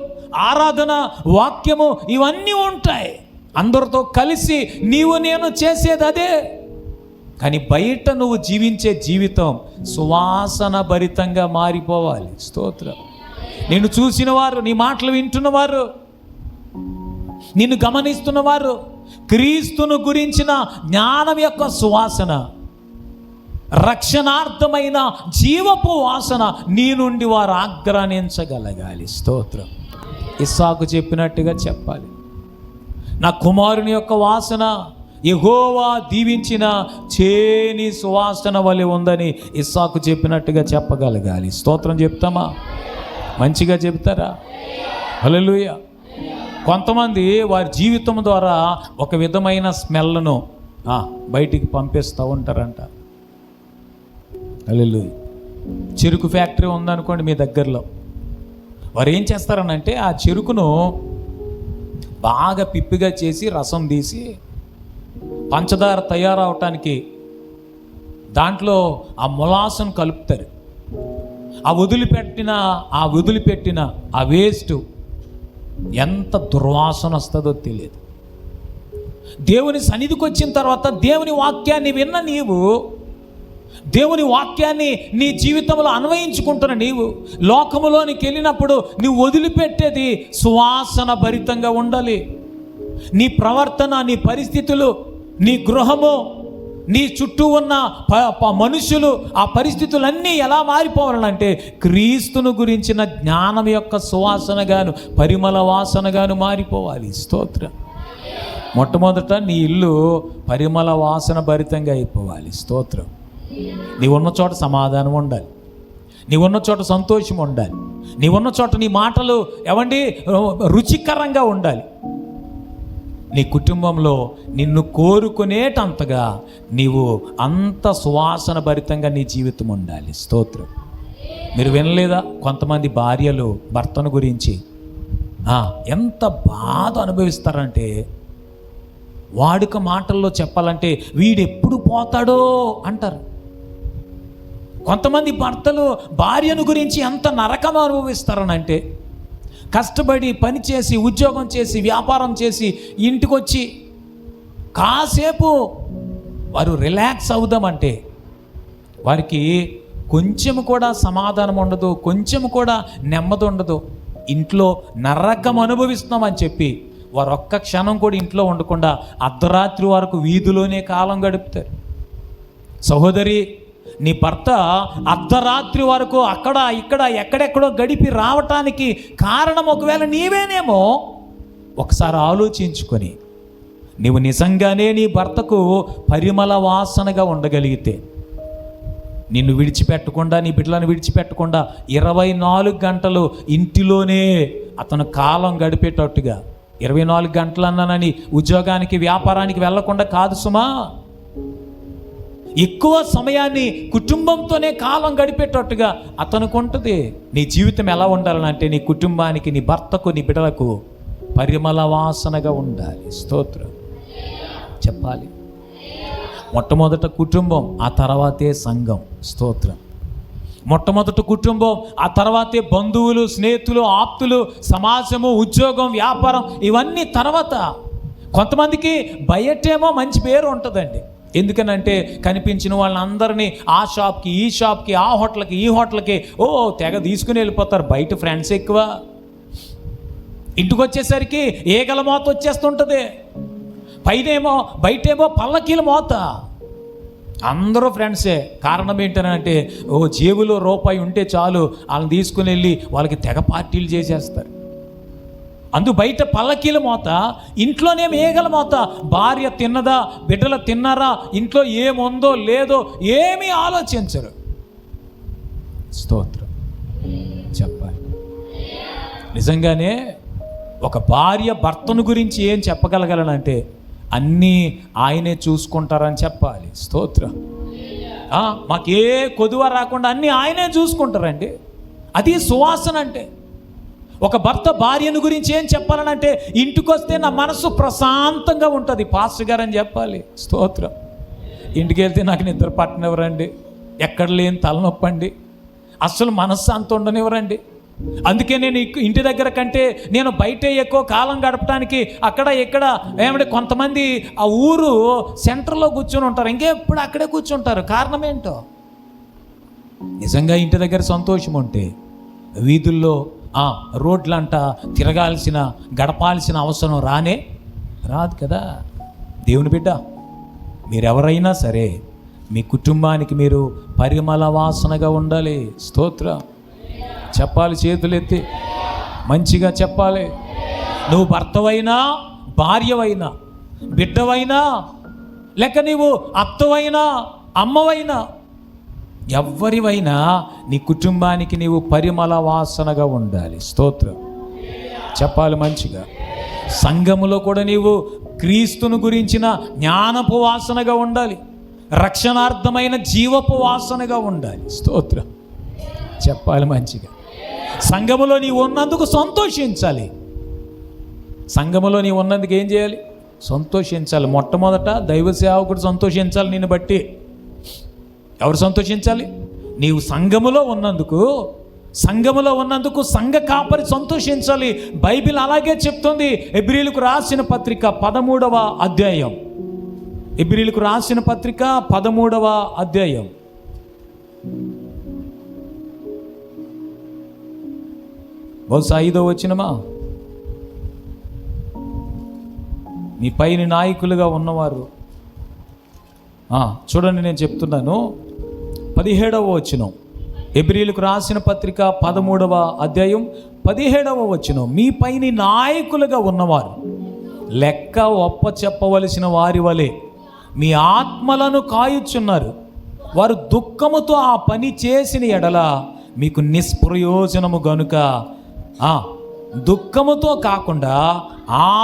ఆరాధన, వాక్యము ఇవన్నీ ఉంటాయి. అందరితో కలిసి నీవు నేను చేసేది అదే. కానీ బయట నువ్వు జీవించే జీవితం సువాసన భరితంగా మారిపోవాలి. స్తోత్రం. నిన్ను చూసిన వారు, నీ మాటలు వింటున్నవారు, నిన్ను గమనిస్తున్నవారు క్రీస్తును గురించిన జ్ఞానం యొక్క సువాసన, రక్షణార్థమైన జీవపు వాసన నీ నుండి వారు ఆగ్రహించగలగాలి. స్తోత్రం. ఇస్సాకు చెప్పినట్టుగా చెప్పాలి, నా కుమారుని యొక్క వాసన యెహోవా దీవించిన చేని సువాసన వలె ఉందని ఇస్సాకు చెప్పినట్టుగా చెప్పగలగాలి. స్తోత్రం చెప్తామా? మంచిగా చెప్తారా? హల్లెలూయా. కొంతమంది వారి జీవితం ద్వారా ఒక విధమైన స్మెల్ను బయటికి పంపిస్తూ ఉంటారంట. హల్లెలూయా. చెరుకు ఫ్యాక్టరీ ఉందనుకోండి మీ దగ్గరలో, వారు ఏం చేస్తారనంటే ఆ చెరుకును బాగా పిప్పిగా చేసి రసం తీసి పంచదార తయారవటానికి దాంట్లో ఆ మొలాసను కలుపుతారు. ఆ వదిలిపెట్టిన ఆ వేస్ట్ ఎంత దుర్వాసన వస్తుందో తెలియదు. దేవుని సన్నిధికి వచ్చిన తర్వాత దేవుని వాక్యాన్ని విన్న నీవు, దేవుని వాక్యాన్ని నీ జీవితంలో అన్వయించుకుంటున్న నీవు లోకములోనికి వెళ్ళినప్పుడు నువ్వు వదిలిపెట్టేది సువాసన భరితంగా ఉండాలి. నీ ప్రవర్తన, నీ పరిస్థితులు, నీ గృహము, నీ చుట్టూ ఉన్న మనుషులు, ఆ పరిస్థితులన్నీ ఎలా మారిపోవాలంటే క్రీస్తును గురించిన జ్ఞానం యొక్క సువాసనగాను, పరిమళ వాసనగాను మారిపోవాలి. స్తోత్రం. మొట్టమొదట నీ ఇల్లు పరిమళ వాసన భరితంగా అయిపోవాలి. స్తోత్రం. నీవున్న చోట సమాధానం ఉండాలి, నీవున్న చోట సంతోషం ఉండాలి, నీవున్న చోట నీ మాటలు రుచికరంగా ఉండాలి. నీ కుటుంబంలో నిన్ను కోరుకునేటంతగా నీవు అంత సువాసన భరితంగా నీ జీవితం ఉండాలి. స్తోత్రం. మీరు వినలేదా, కొంతమంది భార్యలు భర్తను గురించి ఎంత బాధ అనుభవిస్తారంటే, వాడుక మాటల్లో చెప్పాలంటే వీడెప్పుడు పోతాడో అంటారు. కొంతమంది భర్తలు భార్యను గురించి ఎంత నరకం అనుభవిస్తారనంటే, కష్టపడి పనిచేసి, ఉద్యోగం చేసి, వ్యాపారం చేసి ఇంటికొచ్చి కాసేపు వారు రిలాక్స్ అవుదామంటే వారికి కొంచెం కూడా సమాధానం ఉండదు, కొంచెం కూడా నెమ్మది ఉండదు. ఇంట్లో నరకం అనుభవిస్తున్నామని చెప్పి వారు ఒక్క క్షణం కూడా ఇంట్లో ఉండకుండా అర్ధరాత్రి వరకు వీధిలోనే కాలం గడుపుతారు. సహోదరి, నీ భర్త అర్ధరాత్రి వరకు అక్కడ ఇక్కడ ఎక్కడెక్కడో గడిపి రావటానికి కారణం ఒకవేళ నీవేనేమో. ఒకసారి ఆలోచించుకొని నీవు నిజంగానే నీ భర్తకు పరిమళ వాసనగా ఉండగలిగితే, నిన్ను విడిచిపెట్టకుండా, నీ బిడ్డలను విడిచిపెట్టకుండా 24 గంటలు ఇంటిలోనే అతను కాలం గడిపేటట్టుగా, 24 గంటలు అన్నానని ఉద్యోగానికి వ్యాపారానికి వెళ్లకుండా కాదు సుమా, ఎక్కువ సమయాన్ని కుటుంబంతోనే కాలం గడిపేటట్టుగా అతనికి ఉంటుంది. నీ జీవితం ఎలా ఉండాలంటే నీ కుటుంబానికి, నీ భర్తకు, నీ బిడ్డలకు పరిమళ వాసనగా ఉండాలి. స్తోత్రం చెప్పాలి. మొట్టమొదట కుటుంబం, ఆ తర్వాతే సంఘం. స్తోత్రం. మొట్టమొదట కుటుంబం, ఆ తర్వాతే బంధువులు, స్నేహితులు, ఆప్తులు, సమాజము, ఉద్యోగం, వ్యాపారం, ఇవన్నీ తర్వాత. కొంతమందికి బయటేమో మంచి పేరు ఉంటుందండి. ఎందుకనంటే కనిపించిన వాళ్ళందరినీ ఆ షాప్కి, ఈ షాప్కి, ఆ హోటల్కి, ఈ హోటల్కి తెగ తీసుకుని వెళ్ళిపోతారు. బయట ఫ్రెండ్స్ ఎక్కువ. ఇంటికి వచ్చేసరికి ఏగల మోత వచ్చేస్తుంటుంది. బయటేమో పల్లకీల మోత. అందరూ ఫ్రెండ్సే. కారణం ఏంటనంటే జేబులో రూపాయి ఉంటే చాలు, వాళ్ళని తీసుకుని వెళ్ళి వాళ్ళకి తెగ పార్టీలు చేసేస్తారు. బయట పల్లకీల మోత, ఇంట్లోనేమో ఏగల మోత. భార్య తిన్నదా, బిడ్డలు తిన్నారా, ఇంట్లో ఏముందో లేదో ఏమీ ఆలోచించరు. స్తోత్రం చెప్పాలి. నిజంగానే ఒక భార్య భర్తను గురించి ఏం చెప్పగలగలనంటే అన్నీ ఆయనే చూసుకుంటారని చెప్పాలి. స్తోత్రం. మాకే కొదువ రాకుండా అన్నీ ఆయనే చూసుకుంటారండి. అది సువాసన అంటే. ఒక భర్త భార్యను గురించి ఏం చెప్పాలనంటే, ఇంటికి వస్తే నా మనసు ప్రశాంతంగా ఉంటుంది పాస్టర్ గారు అని చెప్పాలి. స్తోత్రం. ఇంటికి వెళ్తే నాకు నిద్ర పట్టనివ్వరండి, ఎక్కడ లేని తలనొప్పండి, అస్సలు మనశ్శాంతి ఉండనివ్వరండి. అందుకే నేను ఇంటి దగ్గర కంటే నేను బయటే ఎక్కువ కాలం గడపడానికి అక్కడ ఇక్కడ కొంతమంది ఆ ఊరు సెంటర్లో కూర్చొని ఉంటారు, ఇంకెప్పుడు అక్కడే కూర్చుంటారు. కారణం ఏంటో, నిజంగా ఇంటి దగ్గర సంతోషం ఉంటే వీధుల్లో రోడ్లంట గడపాల్సిన అవసరం రాదు కదా. దేవుని బిడ్డ, మీరెవరైనా సరే మీ కుటుంబానికి మీరు పరిమళ వాసనగా ఉండాలి. స్తోత్రం చెప్పాలి. చేతులెత్తి మంచిగా చెప్పాలి. నువ్వు భర్తవైనా, భార్యవైనా, బిడ్డవైనా, లేక నీవు అత్తవైనా, అమ్మవైనా, ఎవ్వరివైనా నీ కుటుంబానికి నీవు పరిమళ వాసనగా ఉండాలి. స్తోత్రం చెప్పాలి మంచిగా. సంఘములో కూడా నీవు క్రీస్తును గురించిన జ్ఞానపు వాసనగా ఉండాలి, రక్షణార్థమైన జీవపు వాసనగా ఉండాలి. స్తోత్రం చెప్పాలి మంచిగా. సంఘములో నీవు ఉన్నందుకు సంతోషించాలి. సంఘములో నీవు ఉన్నందుకు ఏం చేయాలి? సంతోషించాలి. మొట్టమొదట దైవ సేవకుడు సంతోషించాలి నిన్ను బట్టి. ఎవరు సంతోషించాలి? నీవు సంఘములో ఉన్నందుకు సంఘ కాపరి సంతోషించాలి. బైబిల్ అలాగే చెప్తుంది. హెబ్రీయులకు రాసిన పత్రిక 13వ అధ్యాయం. హెబ్రీయులకు రాసిన పత్రిక 13వ అధ్యాయం. బహుశా 5వ వచనమా? మీ పైన నాయకులుగా ఉన్నవారు చూడండి, నేను చెప్తున్నాను. 17వ వచనం, హెబ్రీయులకు రాసిన పత్రిక 13వ అధ్యాయం 17వ వచనం. మీ పైన నాయకులుగా ఉన్నవారు లెక్క ఒప్ప చెప్పవలసిన వారి వలె మీ ఆత్మలను కాయుచున్నారు. వారు దుఃఖముతో ఆ పని చేసిన ఎడల మీకు నిష్ప్రయోజనము గనుక దుఃఖముతో కాకుండా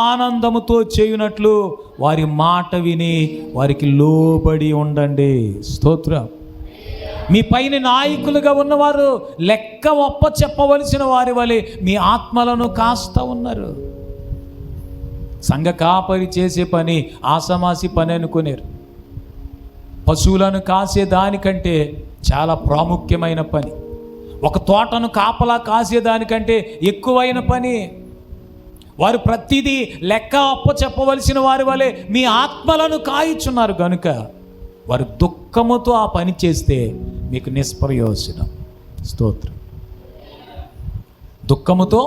ఆనందముతో చేయునట్లు వారి మాట విని వారికి లోబడి ఉండండి. స్తోత్రం. మీ పైన నాయకులుగా ఉన్నవారు లెక్క ఒప్ప చెప్పవలసిన వారి వలె మీ ఆత్మలను కాస్తా ఉన్నారు. సంఘ కాపరి చేసే పని ఆసమాసి పని అనుకునేరు. పశువులను కాసే దానికంటే చాలా ప్రాముఖ్యమైన పని. ఒక తోటను కాపలా కాసేదానికంటే ఎక్కువైన పని. వారు ప్రతిదీ లెక్క అప్ప చెప్పవలసిన వారి వలె మీ ఆత్మలను కాయుచున్నారు కనుక వారు దుఃఖముతో ఆ పని చేస్తే మీకు నిష్ప్రయోజనం. స్తోత్రం. దుఃఖముతో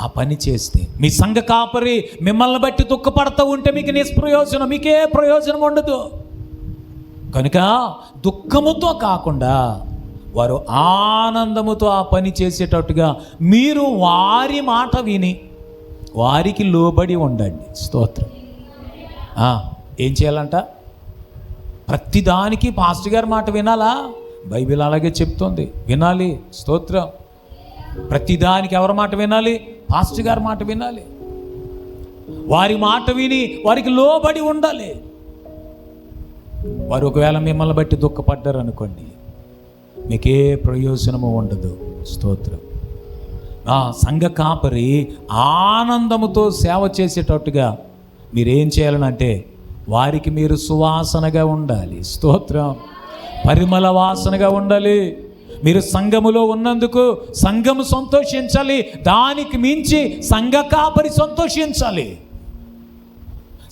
ఆ పని చేస్తే మీ సంఘ కాపరి మిమ్మల్ని బట్టి దుఃఖపడతా ఉంటే మీకు నిష్ప్రయోజనం, మీకే ప్రయోజనం ఉండదు. కనుక దుఃఖముతో కాకుండా వారు ఆనందముతో ఆ పని చేసేటట్టుగా మీరు వారి మాట విని వారికి లోబడి ఉండండి. స్తోత్రం. ఏం చేయాలంట? ప్రతిదానికి పాస్టర్ గారి మాట వినాలా? బైబిల్ అలాగే చెప్తోంది, వినాలి. స్తోత్రం. ప్రతిదానికి ఎవరి మాట వినాలి? పాస్టర్ గారి మాట వినాలి. వారి మాట విని వారికి లోబడి ఉండాలి. వారు ఒకవేళ మిమ్మల్ని బట్టి దుఃఖపడ్డారు అనుకోండి, మీకే ప్రయోజనము ఉండదు. స్తోత్రం. సంఘ కాపరి ఆనందముతో సేవ చేసేటట్టుగా మీరేం చేయాలనంటే వారికి మీరు సువాసనగా ఉండాలి. స్తోత్రం. పరిమళ వాసనగా ఉండాలి. మీరు సంఘములో ఉన్నందుకు సంఘము సంతోషించాలి. దానికి మించి సంఘ కాపరి సంతోషించాలి.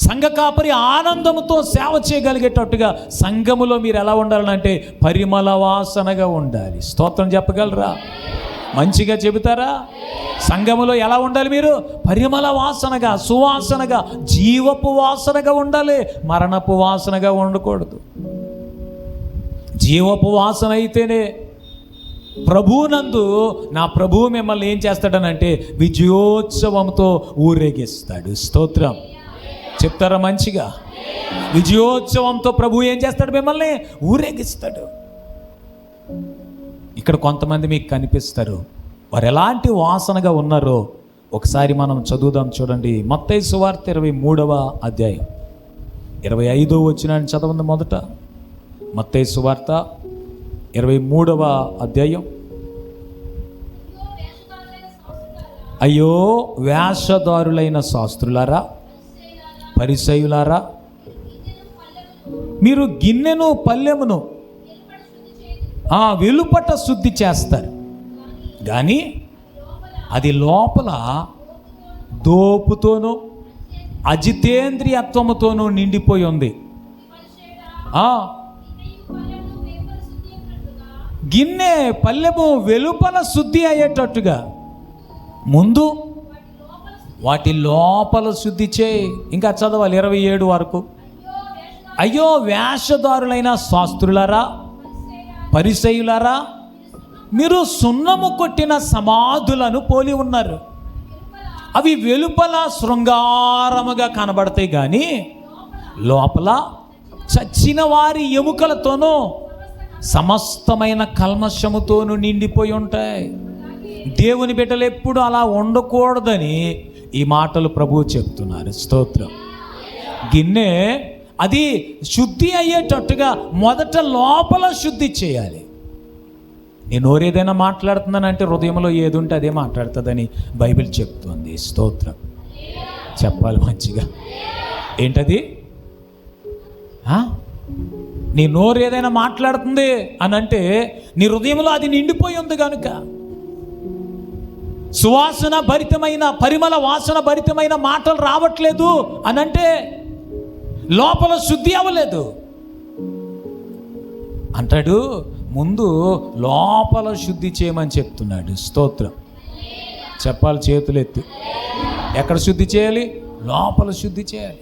సంఘ కాపరి ఆనందంతో సేవ చేయగలిగేటట్టుగా సంఘములో మీరు ఎలా ఉండాలంటే పరిమళ వాసనగా ఉండాలి. స్తోత్రం చెప్పగలరా? మంచిగా చెబుతారా? సంఘములో ఎలా ఉండాలి? మీరు పరిమళ వాసనగా, సువాసనగా, జీవపు వాసనగా ఉండాలి. మరణపు వాసనగా ఉండకూడదు. జీవపు వాసన అయితేనే ప్రభువునందు నా ప్రభువు మిమ్మల్ని ఏం చేస్తాడనంటే విజయోత్సవంతో ఊరేగిస్తాడు. స్తోత్రం. చెప్తారా మంచిగా? విజయోత్సవంతో ప్రభు ఏం చేస్తాడు? మిమ్మల్ని ఊరేగిస్తాడు. ఇక్కడ కొంతమంది మీకు కనిపిస్తారు. వారు ఎలాంటి వాసనగా ఉన్నారో ఒకసారి మనం చదువుదాం. చూడండి, మత్తయి సువార్త 23వ అధ్యాయం 25వ వచనాన్ని చదవండి. మొదట మత్తయి సువార్త 23వ అధ్యాయం. అయ్యో వేషధారులైన శాస్త్రులారా, పరిసయ్యులారా, మీరు గిన్నెను పల్లెమును వెలుపట శుద్ధి చేస్తారు, కానీ అది లోపల దోపుతోనూ అజితేంద్రియత్వముతోనూ నిండిపోయి ఉంది. గిన్నె పల్లెము వెలుపల శుద్ధి అయ్యేటట్టుగా ముందు వాటి లోపల శుద్ధి చేయి. ఇంకా చదవాలి 27 వరకు. అయ్యో వేషధారులైన శాస్త్రులారా, పరిసయ్యులారా, మీరు సున్నము కొట్టిన సమాధులను పోలి ఉన్నారు. అవి వెలుపల శృంగారముగా కనబడతాయి, కానీ లోపల చచ్చిన వారి ఎముకలతోనూ సమస్తమైన కల్మషముతోనూ నిండిపోయి ఉంటాయి. దేవుని బిడ్డలు ఎప్పుడు అలా ఉండకూడదని ఈ మాటలు ప్రభువు చెప్తున్నారు. స్తోత్రం. గిన్నె అది శుద్ధి అయ్యేటట్టుగా మొదట లోపల శుద్ధి చేయాలి. నేను నోరేదైనా మాట్లాడుతున్నానంటే హృదయంలో ఏది ఉంటే అదే మాట్లాడుతుందని బైబిల్ చెప్తుంది. స్తోత్రం. చెప్పాలి మంచిగా. ఏంటది? నీ నోరు ఏదైనా మాట్లాడుతుంది అని అంటే నీ హృదయంలో అది నిండిపోయి ఉంది కనుక. సువాసన భరితమైన, పరిమళ వాసన భరితమైన మాటలు రావట్లేదు అనంటే లోపల శుద్ధి అవ్వలేదు అంటాడు. ముందు లోపల శుద్ధి చేయమని చెప్తున్నాడు. స్తోత్రం. చెప్పాలి చేతులు ఎత్తి. ఎక్కడ శుద్ధి చేయాలి? లోపల శుద్ధి చేయాలి.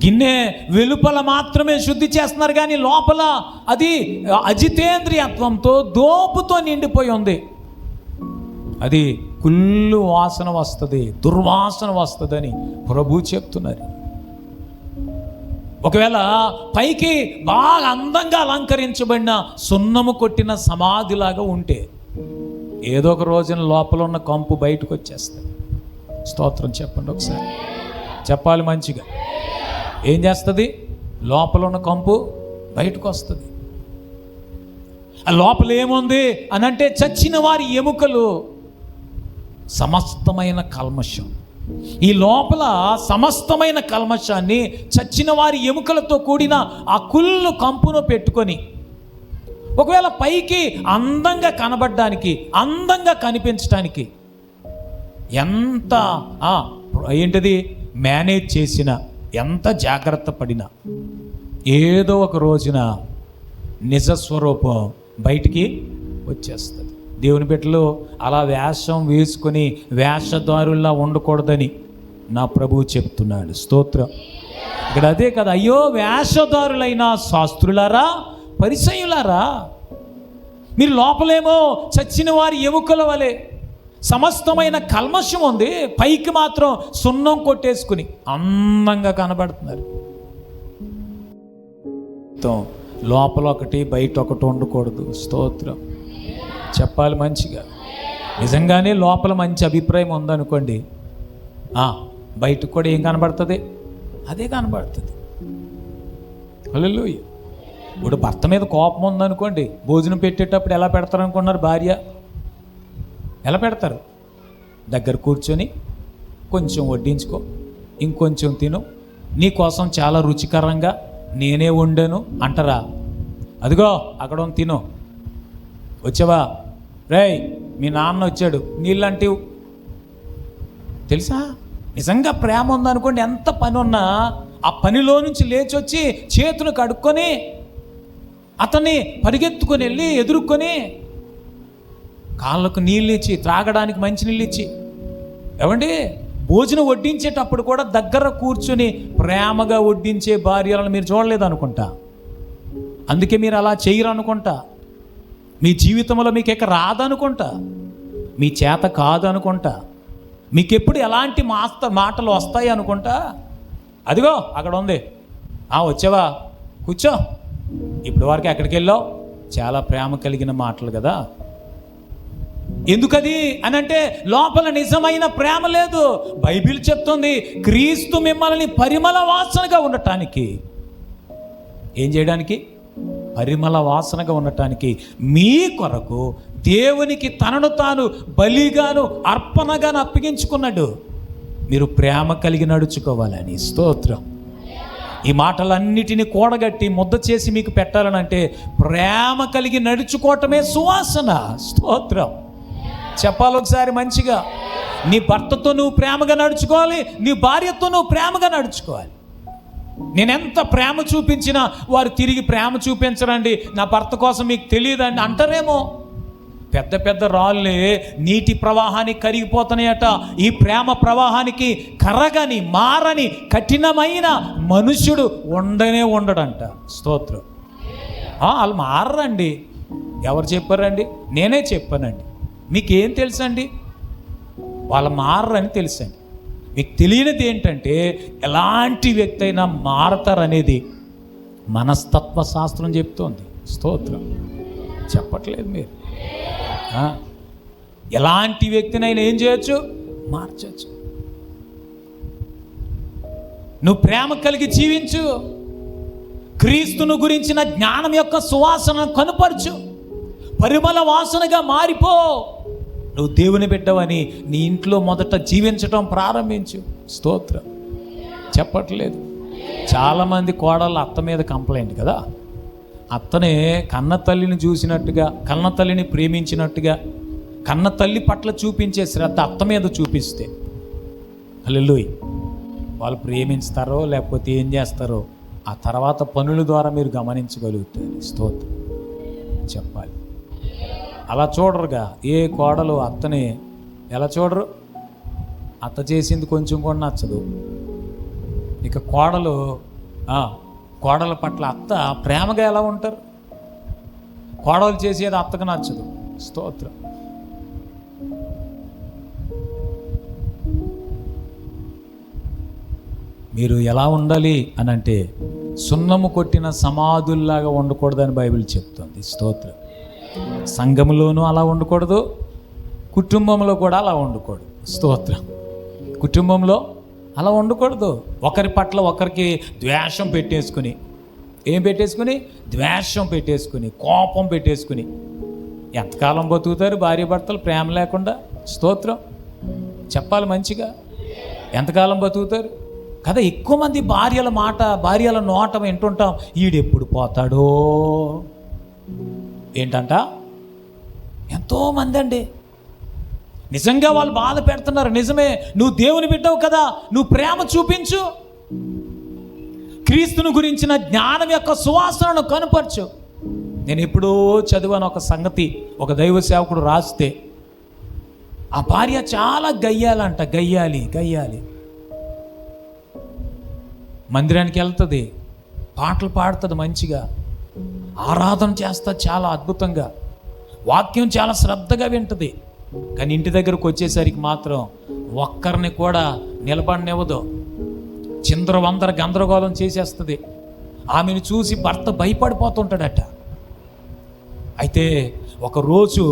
గిన్నె వెలుపల మాత్రమే శుద్ధి చేస్తున్నారు, కానీ లోపల అది అజితేంద్రియత్వంతో దోపుతో నిండిపోయి ఉంది. అది కుళ్ళు వాసన వస్తుంది, దుర్వాసన వస్తుందని ప్రభు చెప్తున్నారు. ఒకవేళ పైకి బాగా అందంగా అలంకరించబడిన సున్నము కొట్టిన సమాధిలాగా ఉంటే ఏదో ఒక రోజున లోపల ఉన్న కంపు బయటకు వచ్చేస్తుంది. స్తోత్రం చెప్పండి ఒకసారి, చెప్పాలి మంచిగా. ఏం చేస్తుంది? లోపల ఉన్న కంపు బయటకు వస్తుంది. ఆ లోపల ఏముంది అని అంటే చచ్చిన వారి ఎముకలు, సమస్తమైన కల్మషం. ఈ లోపల సమస్తమైన కల్మషాన్ని చచ్చిన వారి ఎముకలతో కూడిన ఆ కుళ్ళు కంపును పెట్టుకొని ఒకవేళ పైకి అందంగా కనబడడానికి, అందంగా కనిపించడానికి ఎంత ఏంటిది మేనేజ్ చేసినా, ఎంత జాగ్రత్త పడినా ఏదో ఒక రోజున నిజస్వరూపం బయటికి వచ్చేస్తుంది. దేవుని బిడ్డలు అలా వేషం వేసుకొని వేషధారుల్లా ఉండకూడదని నా ప్రభువు చెప్తున్నాడు. స్తోత్రం. ఇక్కడ అదే కదా, అయ్యో వేషధారులైన శాస్త్రులారా, పరిసయ్యులారా, మీరు లోపలేమో చచ్చిన వారి ఎముకల వలె సమస్తమైన కల్మషం ఉంది, పైకి మాత్రం సున్నం కొట్టేసుకుని అందంగా కనబడుతున్నారు. లోపల ఒకటి బయట ఒకటి ఉండకూడదు. స్తోత్రం చెప్పాలి మంచిగా. నిజంగానే లోపల మంచి అభిప్రాయం ఉందనుకోండి, బయటకు కూడా ఏం కనబడుతుంది? అదే కనబడుతుంది. హల్లెలూయా. ఇప్పుడు భర్త మీద కోపం ఉందనుకోండి, భోజనం పెట్టేటప్పుడు ఎలా పెడతారు అనుకున్నారు? భార్య ఎలా పెడతారు? దగ్గర కూర్చొని కొంచెం వడ్డించుకో, ఇంకొంచెం తిను, నీ కోసం చాలా రుచికరంగా నేనే వండాను అంటారా? అదిగో అక్కడ తిను, వచ్చావా, రేయ్ మీ నాన్న వచ్చాడు, నీళ్ళంటివి. తెలుసా, నిజంగా ప్రేమ ఉందనుకోండి, ఎంత పని ఉన్నా ఆ పనిలో నుంచి లేచి వచ్చి చేతులు కడుక్కొని అతన్ని పరిగెత్తుకొని వెళ్ళి ఎదుర్కొని కాళ్ళకు నీళ్ళు ఇచ్చి, త్రాగడానికి మంచి నీళ్ళు ఇచ్చి, ఏమండి భోజనం వడ్డించేటప్పుడు కూడా దగ్గర కూర్చుని ప్రేమగా వడ్డించే భార్యలను మీరు చూడలేదు అనుకుంటా. అందుకే మీరు అలా చేయరు అనుకుంటా. మీ జీవితంలో మీకు ఇక రాదనుకుంటా, మీ చేత కాదు అనుకుంటా, మీకు ఎప్పుడు ఎలాంటి మాటలు వస్తాయి అనుకుంటా. అదిగో అక్కడ ఉంది, వచ్చావా, కూర్చో, ఇప్పుడు వరకు ఎక్కడికి వెళ్ళావు, చాలా ప్రేమ కలిగిన మాటలు కదా. ఎందుకది అని అంటే లోపల నిజమైన ప్రేమ లేదు. బైబిల్ చెప్తుంది, క్రీస్తు మిమ్మల్ని పరిమళ వాసనగా ఉండటానికి, ఏం చేయడానికి? పరిమళ వాసనగా ఉండటానికి మీ కొరకు దేవునికి తనను తాను బలిగాను అర్పణగాను అప్పగించుకున్నాడు. మీరు ప్రేమ కలిగి నడుచుకోవాలని. స్తోత్రం. ఈ మాటలన్నిటినీ కూడగట్టి ముద్ద చేసి మీకు పెట్టాలనంటే ప్రేమ కలిగి నడుచుకోవటమే సువాసన. స్తోత్రం చెప్పాలి ఒకసారి మంచిగా. నీ భర్తతో నువ్వు ప్రేమగా నడుచుకోవాలి, నీ భార్యతో నువ్వు ప్రేమగా నడుచుకోవాలి. నేనెంత ప్రేమ చూపించినా వారు తిరిగి ప్రేమ చూపించరండి, నా భర్త కోసం మీకు తెలియదండి అంటారేమో. పెద్ద పెద్ద రాళ్ళే నీటి ప్రవాహానికి కరిగిపోతున్నాయట. ఈ ప్రేమ ప్రవాహానికి కరగని మారని కఠినమైన మనుష్యుడు ఉండడంట. స్తోత్రం. వాళ్ళు మారరండి. ఎవరు చెప్పారండి? నేనే చెప్పానండి. మీకేం తెలుసండి? వాళ్ళు మారరని తెలుసండి. మీకు తెలియనిది ఏంటంటే ఎలాంటి వ్యక్తి అయినా మారతారనేది మనస్తత్వ శాస్త్రం చెప్తోంది. స్తోత్రం చెప్పట్లేదు మీరు. ఎలాంటి వ్యక్తినైనా ఏం చేయొచ్చు? మార్చచ్చు. నువ్వు ప్రేమ కలిగి జీవించు, క్రీస్తును గురించిన జ్ఞానం యొక్క సువాసనను కనుపరచు, పరిమళ వాసనగా మారిపో. నువ్వు దేవుని బిడ్డవని నీ ఇంట్లో మొదట జీవించటం ప్రారంభించు. స్తోత్రం చెప్పట్లేదు. చాలామంది కోడళ్ళు అత్త మీద కంప్లైంట్ కదా. అత్తనే కన్న తల్లిని చూసినట్టుగా, కన్న తల్లిని ప్రేమించినట్టుగా, కన్న తల్లి పట్ల చూపించే శ్రద్ధ అత్త మీద చూపిస్తే హల్లెలూయా వాళ్ళు ప్రేమిస్తారో లేకపోతే ఏం చేస్తారో ఆ తర్వాత పనుల ద్వారా మీరు గమనించగలుగుతారు. స్తోత్రం చెప్పాలి. అలా చూడరుగా. ఏ కోడలు అత్తని ఎలా చూడరు? అత్త చేసింది కొంచెం కూడా నచ్చదు. ఇక కోడలు కోడల పట్ల అత్త ప్రేమగా ఎలా ఉంటారు? కోడలు చేసేది అత్తకు నచ్చదు. స్తోత్రం. మీరు ఎలా ఉండాలి అని అంటే సున్నము కొట్టిన సమాధుల్లాగా ఉండకూడదని బైబిల్ చెప్తుంది. స్తోత్రం. సంఘములోనూ అలా ఉండకూడదు, కుటుంబంలో కూడా అలా ఉండకూడదు. స్తోత్రం. కుటుంబంలో అలా ఉండకూడదు. ఒకరి పట్ల ఒకరికి ద్వేషం పెట్టేసుకుని, ఏం పెట్టేసుకుని? ద్వేషం పెట్టేసుకుని, కోపం పెట్టేసుకుని ఎంతకాలం బతుకుతారు భార్య భర్తలు ప్రేమ లేకుండా? స్తోత్రం. చెప్పాలి మంచిగా. ఎంతకాలం బతుకుతారు కదా? ఎక్కువ మంది భార్యల నోట వింటుంటాం, ఈడెప్పుడు పోతాడో ఏంటంట. ఎంతోమంది అండి నిజంగా వాళ్ళు బాధ పెడుతున్నారు. నిజమే, నువ్వు దేవుని బిడ్డవు కదా, నువ్వు ప్రేమ చూపించు, క్రీస్తుని గురించిన జ్ఞానం యొక్క సువాసనను కనుపరచు. నేను ఎప్పుడో చదివాను ఒక సంగతి, ఒక దైవ సేవకుడు రాస్తే, ఆ భార్య చాలా గయ్యాలంట. గయ్యాలి మందిరానికి వెళ్తుంది, పాటలు పాడుతుంది, మంచిగా ఆరాధన చేస్తుంది, చాలా అద్భుతంగా వాక్యం చాలా శ్రద్ధగా వింటుంది. కానీ ఇంటి దగ్గరకు వచ్చేసరికి మాత్రం ఒక్కరిని కూడా నిలబడనివ్వదు, చిందరవందర గందరగోళం చేసేస్తుంది. ఆమెను చూసి భర్త భయపడిపోతుంటాడట. అయితే ఒకరోజు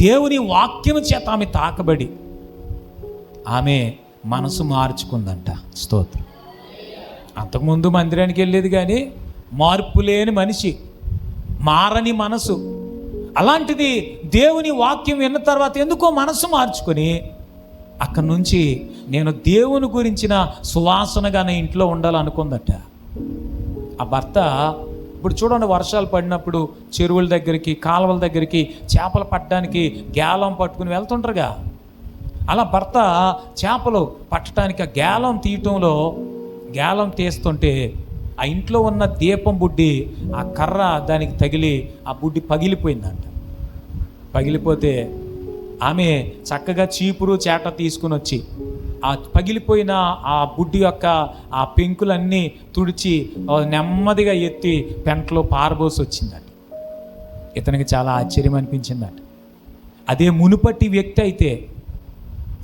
దేవుని వాక్యం చేత ఆమె తాకబడి ఆమె మనసు మార్చుకుందంట. స్తోత్రం. అంతకుముందు మందిరానికి వెళ్ళేది కానీ మార్పు లేని మనిషి, మారని మనసు. అలాంటిది దేవుని వాక్యం విన్న తర్వాత ఎందుకో మనసు మార్చుకొని అక్కడి నుంచి నేను దేవుని గురించిన సువాసనగా నా ఇంట్లో ఉండాలనుకుందట. ఆ భర్త ఇప్పుడు చూడండి, వర్షాలు పడినప్పుడు చెరువుల దగ్గరికి, కాలువల దగ్గరికి చేపలు పట్టడానికి గేలం పట్టుకుని వెళ్తుంటారుగా, అలా భర్త చేపలు పట్టడానికి ఆ గేలం తీస్తుంటే ఆ ఇంట్లో ఉన్న దీపం బుడ్డి, ఆ కర్ర దానికి తగిలి ఆ బుడ్డి పగిలిపోయిందంట. పగిలిపోతే ఆమె చక్కగా చీపురు చేట తీసుకుని వచ్చి ఆ పగిలిపోయిన ఆ బుడ్డి యొక్క ఆ పెంకులన్నీ తుడిచి నెమ్మదిగా ఎత్తి పెంటలో పారబోసి వచ్చిందట. ఇతనికి చాలా ఆశ్చర్యం అనిపించిందట. అదే మునుపటి వ్యక్తి అయితే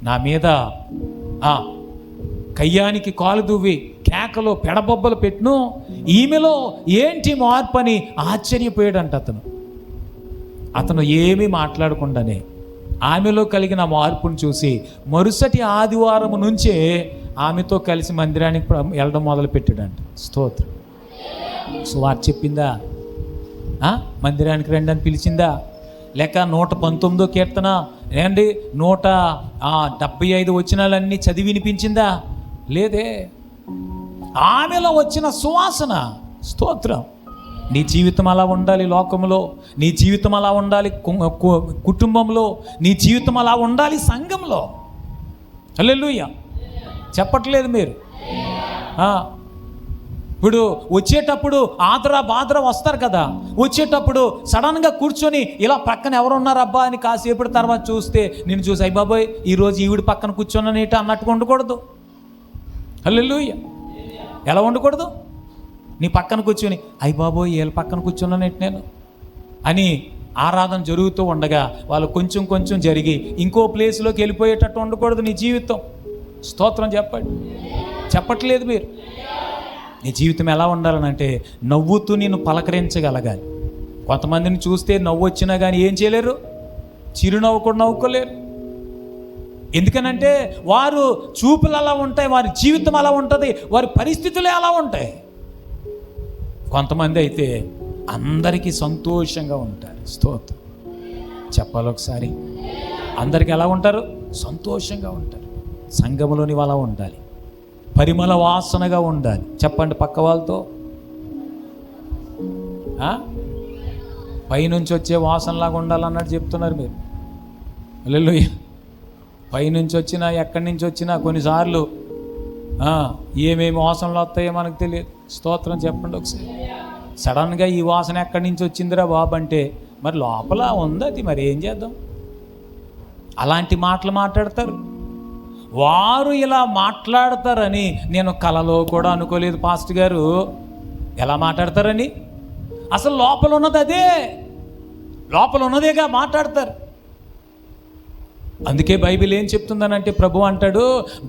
నా మీద కయ్యానికి కాలు దువ్వి కేకలో పెడబొబ్బలు పెట్టును, ఈమెలో ఏంటి మార్పు అని ఆశ్చర్యపోయాడంట. అతను ఏమీ మాట్లాడకుండానే ఆమెలో కలిగిన మార్పును చూసి మరుసటి ఆదివారం నుంచే ఆమెతో కలిసి మందిరానికి వెళ్ళడం మొదలుపెట్టాడంట. స్తోత్రం. సువార్త చెప్పిందా? మందిరానికి రండి అని పిలిచిందా? లేక 119వ కీర్తన ఏంటి 175 వచనాలన్నీ చదివి వినిపించిందా? లేదే. ఆమెలో వచ్చిన సువాసన. స్తోత్రం. నీ జీవితం అలా ఉండాలి లోకంలో, నీ జీవితం అలా ఉండాలి కుటుంబంలో, నీ జీవితం అలా ఉండాలి సంఘంలో. హల్లెలూయా. చెప్పట్లేదు మీరు? ఇప్పుడు వచ్చేటప్పుడు ఆదరా బాదరా వస్తారు కదా, వచ్చేటప్పుడు సడన్గా కూర్చొని ఇలా పక్కన ఎవరు ఉన్నారు అబ్బా అని కాసేపటి తర్వాత చూస్తే నేను చూసి అయ్య బాబోయ్ ఈరోజు ఈవిడ పక్కన కూర్చొన్ననేట అన్నట్టుగా ఉండకూడదు. హల్లెలూయా. ఎలా ఉండకూడదు? నీ పక్కన కూర్చొని అయ్య బాబోయ్ వీళ్ళ పక్కన కూర్చున్నానేటి నేను అని ఆరాధన జరుగుతూ ఉండగా వాళ్ళు కొంచెం జరిగి ఇంకో ప్లేస్లోకి వెళ్ళిపోయేటట్టు ఉండకూడదు నీ జీవితం. స్తోత్రం చెప్పండి. చెప్పట్లేదు మీరు? నీ జీవితం ఎలా ఉండాలనంటే నవ్వుతూ నేను పలకరించగలగాలి. కొంతమందిని చూస్తే నవ్వు వచ్చినా కానీ ఏం చేయలేరు, చిరునవ్వు కూడా నవ్వుకోలేరు. ఎందుకనంటే వారు చూపులు అలా ఉంటాయి, వారి జీవితం అలా ఉంటుంది, వారి పరిస్థితులే అలా ఉంటాయి. కొంతమంది అయితే అందరికీ సంతోషంగా ఉంటారు. స్తోత్రం చెప్పాలి ఒకసారి. అందరికీ ఎలా ఉంటారు? సంతోషంగా ఉంటారు. సంఘములోని అలా ఉండాలి, పరిమళ వాసనగా ఉండాలి. చెప్పండి పక్క వాళ్ళతో. పైనుంచి వచ్చే వాసనలాగా ఉండాలన్నట్టు చెప్తున్నారు మీరు. హల్లెలూయా. పైనుంచి వచ్చినా ఎక్కడి నుంచి వచ్చినా కొన్నిసార్లు ఏమేమి వాసనలు వస్తాయో మనకు తెలియదు. స్తోత్రం చెప్పండి ఒకసారి. సడన్గా ఈ వాసన ఎక్కడి నుంచి వచ్చిందిరా బాబు అంటే మరి లోపల ఉంది అది, మరి ఏం చేద్దాం? అలాంటి మాటలు మాట్లాడతారు. వారు ఇలా మాట్లాడతారని నేను కలలో కూడా అనుకోలేదు పాస్టర్ గారు. ఎలా మాట్లాడతారని? అసలు లోపల ఉన్నది అదే, లోపల ఉన్నదేగా మాట్లాడతారు. అందుకే బైబిల్ ఏం చెప్తుందనంటే, ప్రభు అంటాడు,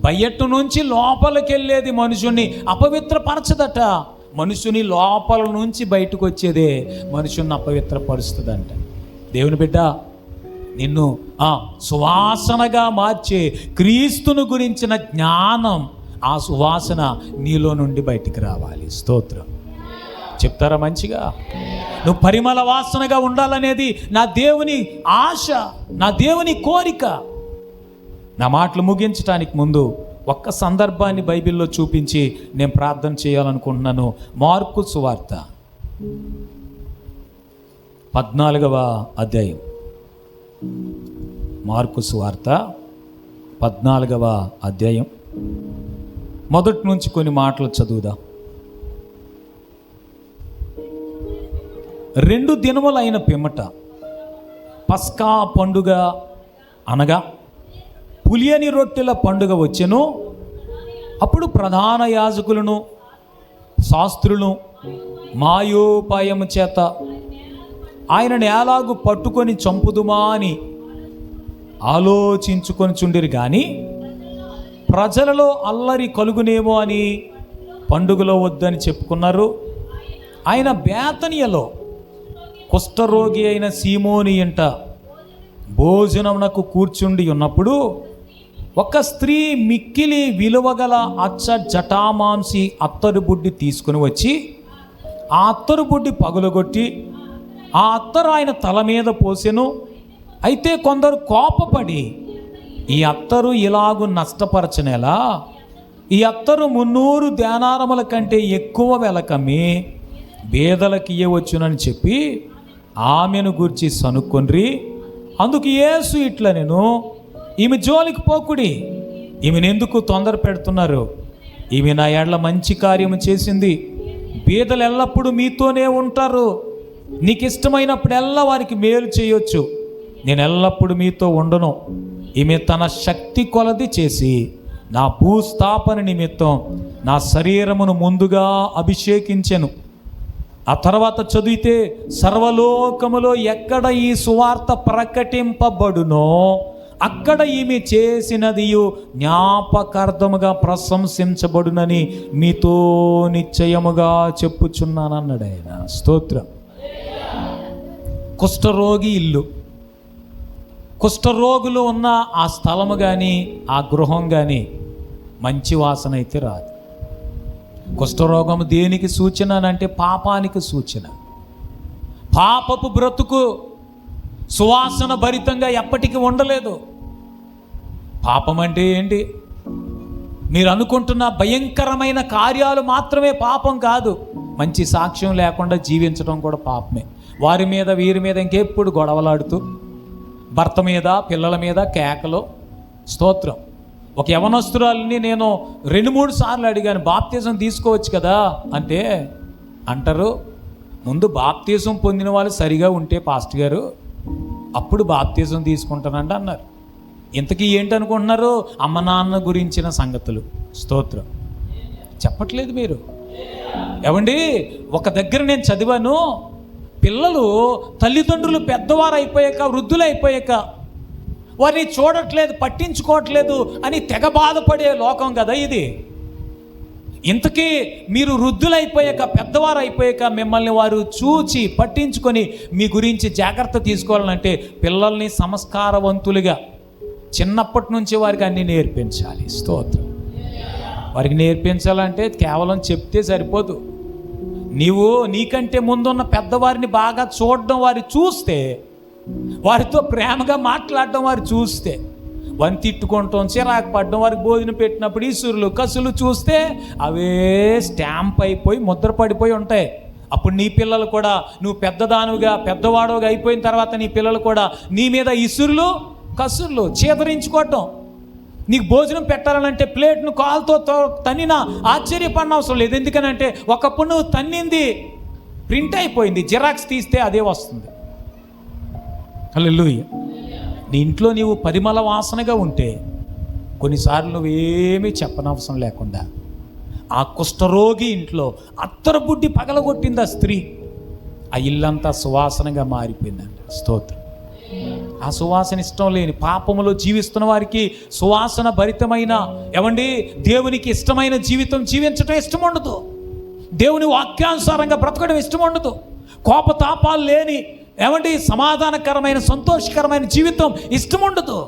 బయట నుంచి లోపలికి వెళ్ళేది మనుషుని అపవిత్రపరచదట, మనుషుని లోపల నుంచి బయటకు వచ్చేదే మనుషుని అపవిత్రపరుస్తుందంట. దేవుని బిడ్డ, నిన్ను సువాసనగా మార్చే క్రీస్తును గురించిన జ్ఞానం, ఆ సువాసన నీలో నుండి బయటికి రావాలి. స్తోత్రం చెప్తారా మంచిగా? నువ్వు పరిమళ వాసనగా ఉండాలనేది నా దేవుని ఆశ, నా దేవుని కోరిక. నా మాటలు ముగించడానికి ముందు ఒక్క సందర్భాన్ని బైబిల్లో చూపించి నేను ప్రార్థన చేయాలనుకుంటున్నాను. మార్కు సువార్త 14వ అధ్యాయం. మార్కు సువార్త 14వ అధ్యాయం మొదటి నుంచి కొన్ని మాటలు చదువుదాం. 2 దినములైన పిమ్మట పస్కా పండుగ అనగా పులియని రొట్టెల పండుగ వచ్చెను. అప్పుడు ప్రధాన యాజకులను శాస్త్రులను మాయోపాయము చేత ఆయనను ఎలాగు పట్టుకొని చంపుదుమా అని ఆలోచించుకొని చుండిరి. కానీ ప్రజలలో అల్లరి కలుగునేమో అని పండుగలో వద్దని చెప్పుకున్నారు. ఆయన బేతనియలో కుష్ఠరోగి అయిన సీమోని ఇంట భోజనమునకు కూర్చుండి ఉన్నప్పుడు ఒక స్త్రీ మిక్కిలి విలువగల అచ్చ జటామాంసి అత్తరు బుడ్డి తీసుకుని వచ్చి ఆ అత్తరు బుడ్డి పగులగొట్టి ఆ అత్తరు ఆయన తల మీద పోసెను. అయితే కొందరు కోపపడి, ఈ అత్తరు ఇలాగు నష్టపరచనేలా, ఈ అత్తరు 300 దేనారముల కంటే ఎక్కువ వెలకమ్మి బేదలకు ఇయ్యవచ్చునని చెప్పి ఆమెను గూర్చి సనుక్కొండ్రి. అందుకు యేసు ఇట్లా, నేను ఈమె జోలికి పోకుడి, ఈమెనెందుకు తొందర పెడుతున్నారు? ఈమె నా ఎడల మంచి కార్యము చేసింది. బీదలు ఎల్లప్పుడూ మీతోనే ఉంటారు, నీకు ఇష్టమైనప్పుడెల్లా వారికి మేలు చేయొచ్చు, నేను ఎల్లప్పుడూ మీతో ఉండను. ఈమె తన శక్తి కొలది చేసి నా భూస్థాపన నిమిత్తం నా శరీరమును ముందుగా అభిషేకించెను. ఆ తర్వాత చదివితే, సర్వలోకములో ఎక్కడ ఈ సువార్త ప్రకటింపబడునో అక్కడ ఈమె చేసినదియు జ్ఞాపకార్థముగా ప్రశంసించబడునని మీతో నిశ్చయముగా చెప్పుచున్నానన్నాడు ఆయన. స్తోత్రం. కుష్ఠరోగి ఇల్లు, కుష్ఠరోగులు ఉన్న ఆ స్థలము కానీ ఆ గృహం కానీ మంచి వాసన అయితే రాదు. కుష్ఠరోగం దేనికి సూచన అంటే పాపానికి సూచన. పాపపు బ్రతుకు సువాసన భరితంగా ఎప్పటికీ ఉండలేదు. పాపం అంటే ఏంటి? మీరు అనుకుంటున్న భయంకరమైన కార్యాలు మాత్రమే పాపం కాదు. మంచి సాక్ష్యం లేకుండా జీవించడం కూడా పాపమే. వారి మీద వీరి మీద ఇంకెప్పుడు గొడవలాడుతూ, భర్త మీద పిల్లల మీద కేకలు. స్తోత్రం. ఒక యవనస్తురాలిని నేను 2-3 సార్లు అడిగాను, బాప్తిజం తీసుకోవచ్చు కదా అంటే, అంటారు, ముందు బాప్తిజం పొందిన వాళ్ళు సరిగా ఉంటే పాస్టర్ గారు అప్పుడు బాప్తిజం తీసుకుంటానంట అన్నారు. ఇంతకీ ఏంటనుకుంటున్నారు? అమ్మ నాన్న గురించిన సంగతులు. స్తోత్రం. చెప్పట్లేదు మీరు. ఏమండి, ఒక దగ్గర నేను చదివాను, పిల్లలు తల్లిదండ్రులు పెద్దవారు అయిపోయాక, వృద్ధులు అయిపోయాక వారిని చూడట్లేదు, పట్టించుకోవట్లేదు అని తెగ బాధపడే లోకం కదా ఇది. ఇంతకీ మీరు వృద్ధులైపోయాక, పెద్దవారు అయిపోయాక మిమ్మల్ని వారు చూచి పట్టించుకొని మీ గురించి జాగ్రత్త తీసుకోవాలంటే పిల్లల్ని సంస్కారవంతులుగా చిన్నప్పటి నుంచి వారికి అన్నీ నేర్పించాలి. స్తోత్రం. వారికి నేర్పించాలంటే కేవలం చెప్తే సరిపోదు. నీవు నీకంటే ముందున్న పెద్దవారిని బాగా చూడడం, వారు చూస్తే, వారితో ప్రేమగా మాట్లాడడం వారు చూస్తే, వారిని తిట్టుకుంటాం, చిరాకు పడడం, వారికి భోజనం పెట్టినప్పుడు ఈసురులు కసులు చూస్తే అవే స్టాంప్ అయిపోయి ముద్ర పడిపోయి ఉంటాయి. అప్పుడు నీ పిల్లలు కూడా, నువ్వు పెద్దదానుగా పెద్దవాడుగా అయిపోయిన తర్వాత నీ పిల్లలు కూడా నీ మీద ఇసురులు కసుర్లు చీదరించుకోవటం. నీకు భోజనం పెట్టాలంటే ప్లేట్ను కాలుతో తన్నినా ఆశ్చర్యపడిన అవసరం లేదు. ఎందుకనంటే ఒకప్పుడు నువ్వు తన్నింది ప్రింట్ అయిపోయింది, జిరాక్స్ తీస్తే అదే వస్తుంది. హల్లెలూయా. నీ ఇంట్లో నీవు పరిమళ వాసనగా ఉంటే కొన్నిసార్లు నువ్వేమీ చెప్పనవసరం లేకుండా ఆ కుష్ఠరోగి ఇంట్లో అత్తరబుడ్డి పగలగొట్టింది ఆ స్త్రీ. ఆ ఇల్లంతా సువాసనగా మారిపోయిందండి. స్తోత్రం. ఆ సువాసన ఇష్టం లేని పాపములో జీవిస్తున్న వారికి సువాసన భరితమైన ఏమండి దేవునికి ఇష్టమైన జీవితం జీవించడం ఇష్టం ఉండదు. దేవుని వాక్యానుసారంగా బ్రతకడం ఇష్టం ఉండదు. కోపతాపాలు లేని ఏమండి సమాధానకరమైన సంతోషకరమైన జీవితం ఇష్టం ఉండదు.